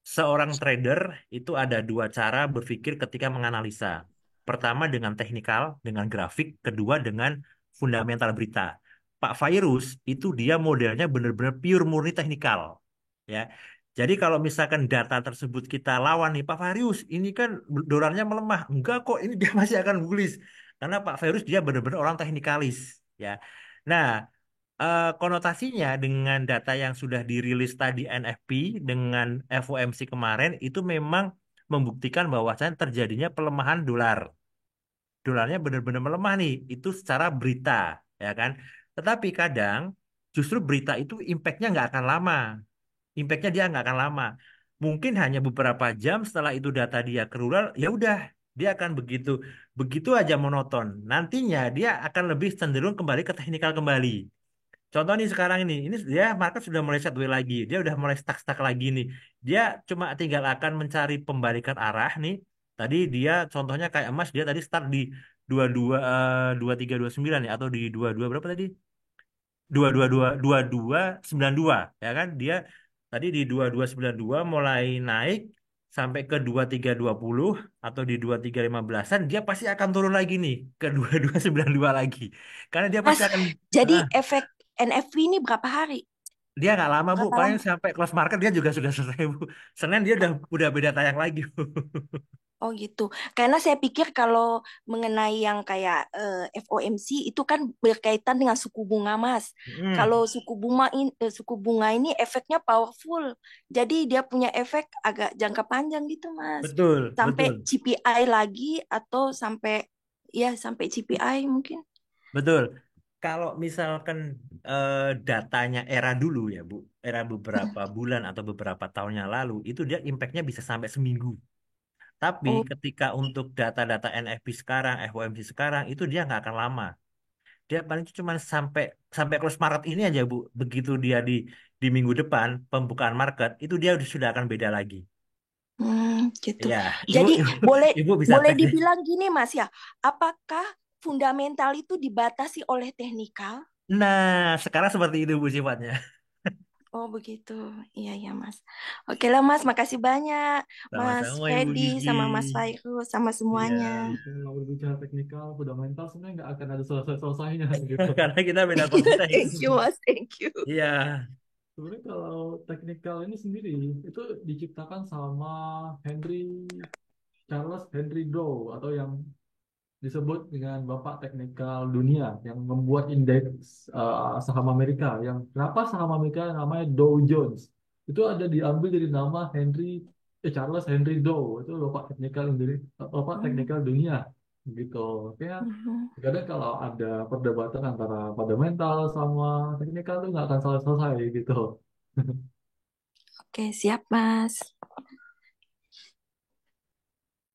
Seorang trader itu ada dua cara berpikir ketika menganalisa. Pertama dengan teknikal, dengan grafik. Kedua dengan fundamental berita. Pak Virus itu dia modelnya benar-benar pure murni teknikal. Ya. Jadi kalau misalkan data tersebut kita lawan nih Pak Virus, ini kan dolarnya melemah. Enggak kok, ini dia masih akan bullish. Karena Pak Virus dia benar-benar orang teknikalis. Ya. Nah, konotasinya dengan data yang sudah dirilis tadi NFP dengan FOMC kemarin itu memang membuktikan bahwasannya terjadinya pelemahan dolar. Dolarnya benar-benar melemah nih, itu secara berita, ya kan? Tetapi kadang justru berita itu impactnya nggak akan lama. Impactnya dia nggak akan lama. Mungkin hanya beberapa jam setelah itu data dia keluar, ya udah dia akan begitu begitu aja monoton. Nantinya dia akan lebih cenderung kembali ke teknikal kembali. Contoh nih sekarang ini dia market sudah mulai sideways lagi, dia udah mulai stuck-stuck lagi nih. Dia cuma tinggal akan mencari pembalikan arah nih. Tadi dia contohnya kayak emas, dia tadi start di 2329 ya atau di 22 berapa tadi? 2292 ya kan? Dia tadi di 2292 mulai naik sampai ke 2320 atau di 2315-an dia pasti akan turun lagi nih ke 2292 lagi. Karena dia pasti Mas, akan jadi efek NFP ini berapa hari? dia nggak lama Bu, Berapa paling lama? sampai close market dia juga sudah selesai Bu. Senin dia udah beda tayang lagi Bu. Oh gitu. Karena saya pikir kalau mengenai yang kayak FOMC itu kan berkaitan dengan suku bunga, Mas. Kalau Hmm, suku bunga ini efeknya powerful. Jadi dia punya efek agak jangka panjang gitu, Mas. betul, Sampai betul, CPI lagi atau sampai CPI mungkin. betul. Kalau misalkan datanya era dulu ya Bu, era beberapa bulan atau beberapa tahun yang lalu, itu dia impactnya bisa sampai seminggu. Tapi Oh, ketika untuk data-data NFP sekarang, FOMC sekarang, itu dia nggak akan lama. Dia paling cuma sampai sampai close market ini aja Bu. Begitu dia di minggu depan pembukaan market, itu dia sudah akan beda lagi. gitu. Ya, ibu, Jadi ibu, boleh ibu bisa boleh cek deh. dibilang gini, Mas ya. Apakah fundamental itu dibatasi oleh teknikal? Nah, sekarang seperti itu Bu sifatnya. Oh begitu, iya ya Mas. Oke lah Mas, makasih banyak Mas Sama-sama Ibu Fedi Gigi. sama Mas Fairu sama Iya, semuanya. Kalau berbicara teknikal, fundamental sebenarnya nggak akan ada selesai-selesainya gitu. karena kita beda konteks. Thank you Mas, thank you. Iya, Sebenarnya kalau teknikal ini sendiri itu diciptakan sama Henry Charles Henry Dow atau yang disebut dengan Bapak Teknikal Dunia yang membuat indeks saham Amerika. Yang kenapa saham Amerika namanya Dow Jones? Itu ada diambil dari nama Charles Henry Dow, itu Bapak Hmm, Teknikal Dunia gitu. Kayak mhm. kadang kalau ada perdebatan antara fundamental sama teknikal itu nggak akan selesai gitu. Oke siap Mas.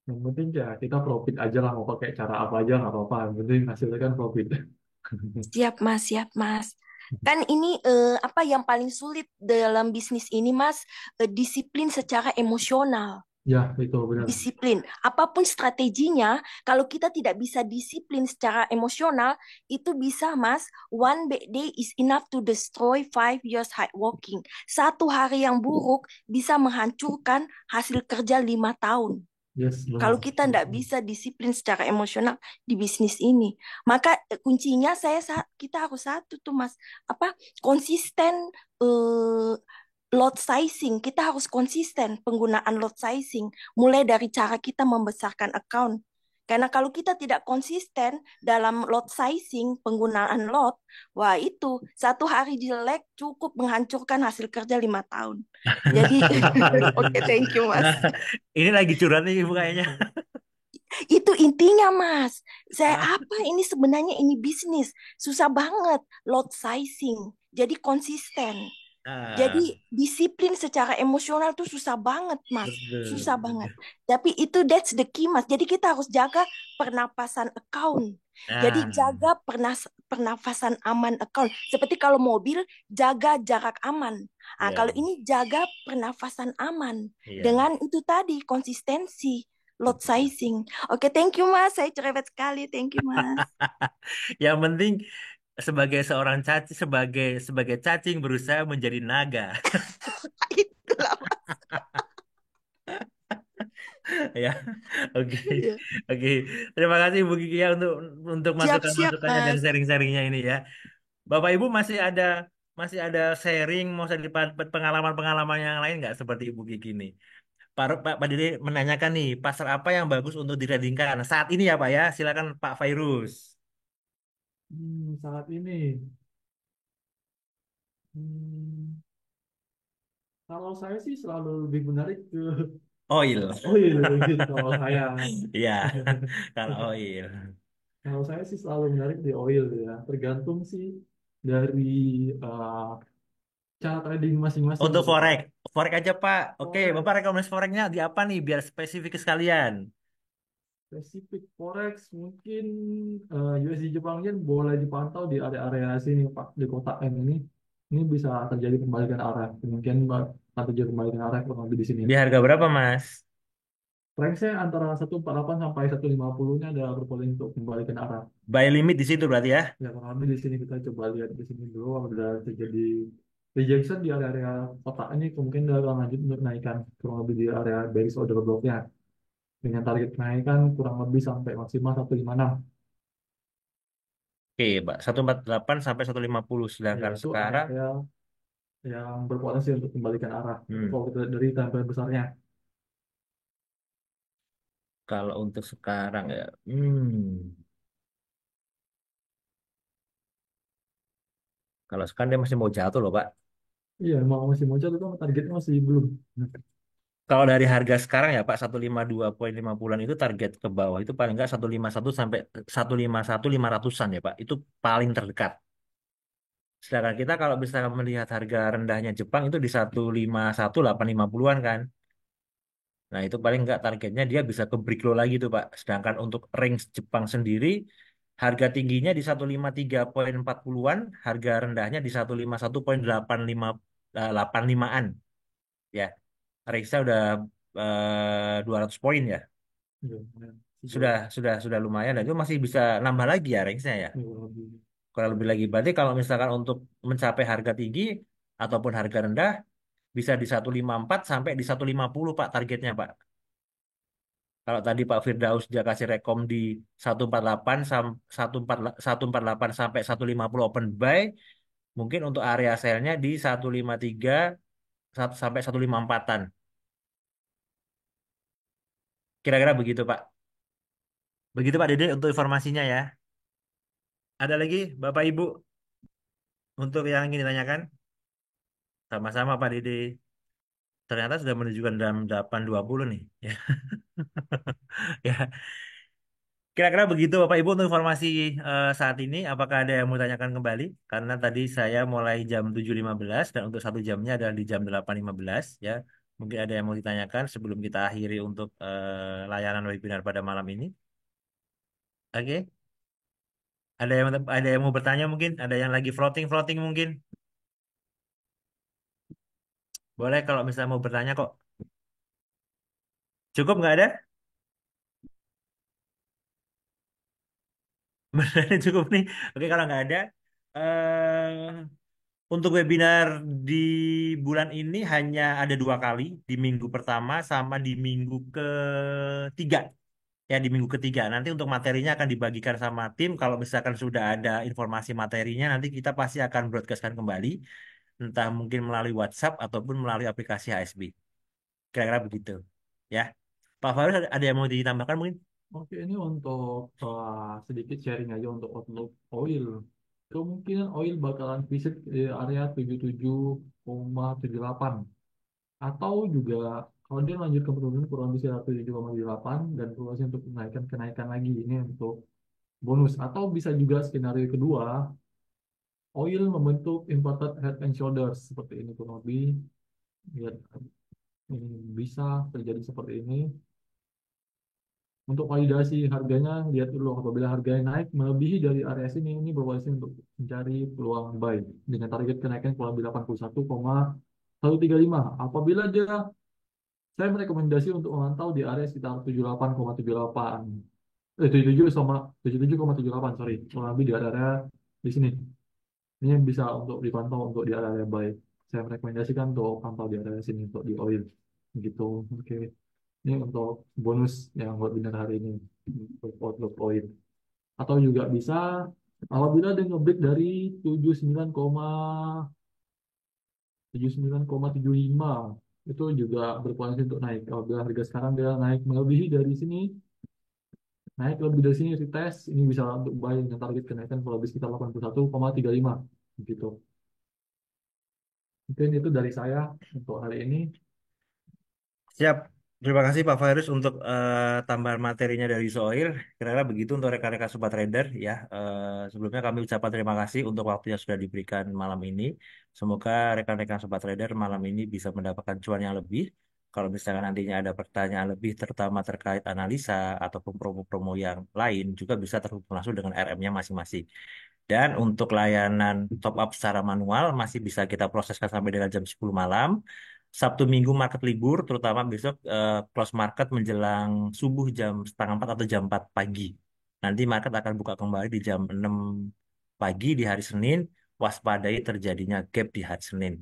Yang penting ya kita profit aja lah, mau pakai cara apa aja nggak apa-apa. Yang penting hasilnya kan profit. Siap Mas, siap Mas. Kan ini apa yang paling sulit dalam bisnis ini Mas, disiplin secara emosional. Ya, itu benar. Disiplin. Apapun strateginya, kalau kita tidak bisa disiplin secara emosional, itu bisa, Mas, one bad day is enough to destroy 5 years hard working. Satu hari yang buruk bisa menghancurkan hasil kerja 5 tahun. Yes, Kalau benar. kita tidak bisa disiplin secara emosional di bisnis ini, maka kuncinya kita harus satu tuh, Mas, apa konsisten eh, lot sizing. Kita harus konsisten penggunaan lot sizing, mulai dari cara kita membesarkan account. Karena kalau kita tidak konsisten dalam lot sizing, penggunaan lot, wah itu satu hari jelek cukup menghancurkan hasil kerja 5 tahun. Jadi, oke, thank you, Mas. Ini lagi curhat nih Ibu kayaknya. Itu intinya, Mas. Ah, Ini sebenarnya ini bisnis. Susah banget lot sizing. Jadi konsisten. ah, Jadi disiplin secara emosional tuh susah banget, Mas. betul. Susah banget. Tapi itu that's the key, Mas. Jadi kita harus jaga pernapasan account. Jadi Nah, jaga pernafasan aman account. Seperti kalau mobil, jaga jarak aman. Nah, ya, kalau ini jaga pernafasan aman. iya. Dengan itu tadi, konsistensi, lot Betul. sizing. Oke, thank you, Mas. Saya cerewet sekali. Thank you, Mas. Yang penting sebagai seorang cacing, sebagai cacing berusaha menjadi naga. Itulah, Mas. Ya, oke, Ya. oke. Terima kasih Bu Kiki ya untuk Siap-siap, masukan-masukannya dan Mas. sharing-sharingnya ini ya. Bapak Ibu masih ada sharing, mau ada pengalaman-pengalaman yang lain nggak seperti Ibu Kiki nih? Pak Dede menanyakan nih, pasar apa yang bagus untuk diradingkan saat ini ya Pak ya? Silakan Pak Fairuz. Saat ini, hmm, kalau saya sih selalu lebih menarik ke Oil. oil gitu kalau saya. Iya, kalau oil. Kalau saya sih selalu menarik di oil ya. Tergantung sih dari uh, cara trading masing-masing Untuk gitu Pak. forex aja Pak. Oke, Bapak Forex, rekomendasi forexnya di apa nih biar spesifik sekalian? spesifik forex mungkin USD Jepang Yen boleh dipantau di area-area sini Pak, di kota M ini. Ini bisa terjadi pembalikan arah. Kemungkinan akan terjadi pembalikan arah kurang lebih di sini. Di harga berapa Mas? Range-nya antara 148 sampai 150-nya ada berpotensi untuk kembalikan arah. Buy limit di situ berarti ya? Ya, kurang lebih di sini kita coba lihat di sini dulu apabila terjadi rejection di area-area kotak ini kemungkinan dia akan lanjut untuk naikkan kurang lebih di area bearish order block-nya dengan target kenaikan kurang lebih sampai maksimal 156. Oke, Pak. 148 sampai 150. Ya, Sedangkan itu sekarang area yang berpotensi untuk kembalikan arah. Itu hmm, kalau kita dari time besarnya. kalau untuk sekarang ya, kalau sekarang dia masih mau jatuh loh, Pak. Iya, mau masih muncul itu targetnya masih belum. Kalau dari harga sekarang ya Pak 152,50-an itu target ke bawah itu paling nggak 151 sampai 151 500-an ya Pak. Itu paling terdekat. Sedangkan kita kalau bisa melihat harga rendahnya Jepang itu di 151 850-an kan. Nah, itu paling nggak targetnya dia bisa ke break low lagi tuh Pak. Sedangkan untuk range Jepang sendiri harga tingginya di 153,40-an, harga rendahnya di 151,85-an ya. Range-nya udah 200 poin ya. Iya, ya. Sudah, Sudah, sudah lumayan dan itu masih bisa nambah lagi ya range-nya ya. ya, kurang lebih. Kalau lebih lagi berarti kalau misalkan untuk mencapai harga tinggi ataupun harga rendah bisa di 154 sampai di 150 Pak targetnya Pak. Kalau tadi Pak Firdaus dia kasih rekom di 148 148 sampai 150 open buy, mungkin untuk area sell-nya di 153 sampai 154-an. Kira-kira begitu Pak. Begitu Pak Dede untuk informasinya ya. Ada lagi Bapak Ibu untuk yang ingin ditanyakan? Sama-sama Pak Dede. Ternyata sudah menunjukkan dalam 8.20 nih. Ya. Ya. Kira-kira begitu Bapak Ibu untuk informasi saat ini. Apakah ada yang mau tanyakan kembali? Karena tadi saya mulai jam 7.15 dan untuk 1 jamnya adalah di jam 8.15 ya. Mungkin ada yang mau ditanyakan sebelum kita akhiri untuk layanan webinar pada malam ini. Oke. Ada yang mau bertanya mungkin? Ada yang lagi floating mungkin? Boleh kalau misalnya mau bertanya kok. Cukup nggak ada? Beneran cukup nih. Oke, kalau nggak ada, untuk webinar di bulan ini hanya ada 2 kali, di minggu pertama sama di minggu ketiga. Ya, di minggu ketiga. Nanti untuk materinya akan dibagikan sama tim. Kalau misalkan sudah ada informasi materinya, nanti kita pasti akan broadcastkan kembali. Entah mungkin melalui WhatsApp ataupun melalui aplikasi HSB. Kira-kira begitu. Ya. Pak Farus ada yang mau ditambahkan mungkin? Oke, ini untuk sedikit sharing aja untuk outlook oil. Kemungkinan oil bakalan visit di area 77,78. Atau juga kalau dia lanjutkan penurunan kurang lebih 7,8 dan peluangnya untuk kenaikan lagi. Ini untuk bonus. Atau bisa juga skenario kedua, oil membentuk inverted head and shoulders seperti ini kurang lebih. Lihat, ini bisa terjadi seperti ini. Untuk validasi harganya, lihat dulu apabila harganya naik melebihi dari area sini, ini berpotensi untuk mencari peluang buy dengan target kenaikan kurang lebih 81,135. Apabila dia, saya merekomendasi untuk memantau di area sekitar 78,78. 77 sama 77,78, sorry, kurang lebih di area di sini. Ini bisa untuk dipantau untuk di area buy. Saya merekomendasikan untuk pantau di area sini untuk di oil. Gitu. Oke. Ini untuk bonus yang webinar hari ini untuk outlook oil. Atau juga bisa apabila dia nge-break dari 79,75 itu juga berpotensi untuk naik. Apabila harga sekarang dia naik melebihi dari sini, naik lebih dari sini retest, ini bisa untuk buy dengan target kenaikan kalau lebih sekitar 81,35 gitu. Mungkin itu dari saya untuk hari ini. Siap. Terima kasih Pak Fairuz untuk tambahan materinya dari Soil. Kira-kira begitu untuk rekan-rekan Sobat Trader ya. Sebelumnya kami ucapkan terima kasih untuk waktu yang sudah diberikan malam ini. Semoga rekan-rekan Sobat Trader malam ini bisa mendapatkan cuan yang lebih. Kalau misalkan nantinya ada pertanyaan lebih terutama terkait analisa ataupun promo-promo yang lain juga bisa terhubung langsung dengan RM-nya masing-masing. Dan untuk layanan top up secara manual masih bisa kita proseskan sampai dengan jam 10 malam. Sabtu Minggu market libur, terutama besok close market menjelang subuh jam setengah 4 atau jam 4 pagi. Nanti market akan buka kembali di jam 6 pagi di hari Senin. Waspadai terjadinya gap di hari Senin.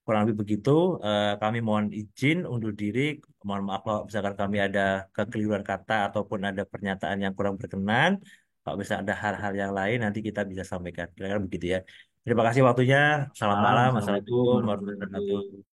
Kurang lebih begitu, kami mohon izin undur diri. Mohon maaf kalau misalkan kami ada kekeliruan kata ataupun ada pernyataan yang kurang berkenan. Kalau bisa ada hal-hal yang lain, nanti kita bisa sampaikan. Kira-kira begitu ya. Terima kasih waktunya. Selamat malam. Assalamualaikum Assalamualaikum warahmatullahi warahmatullahi wabarakatuh. wabarakatuh.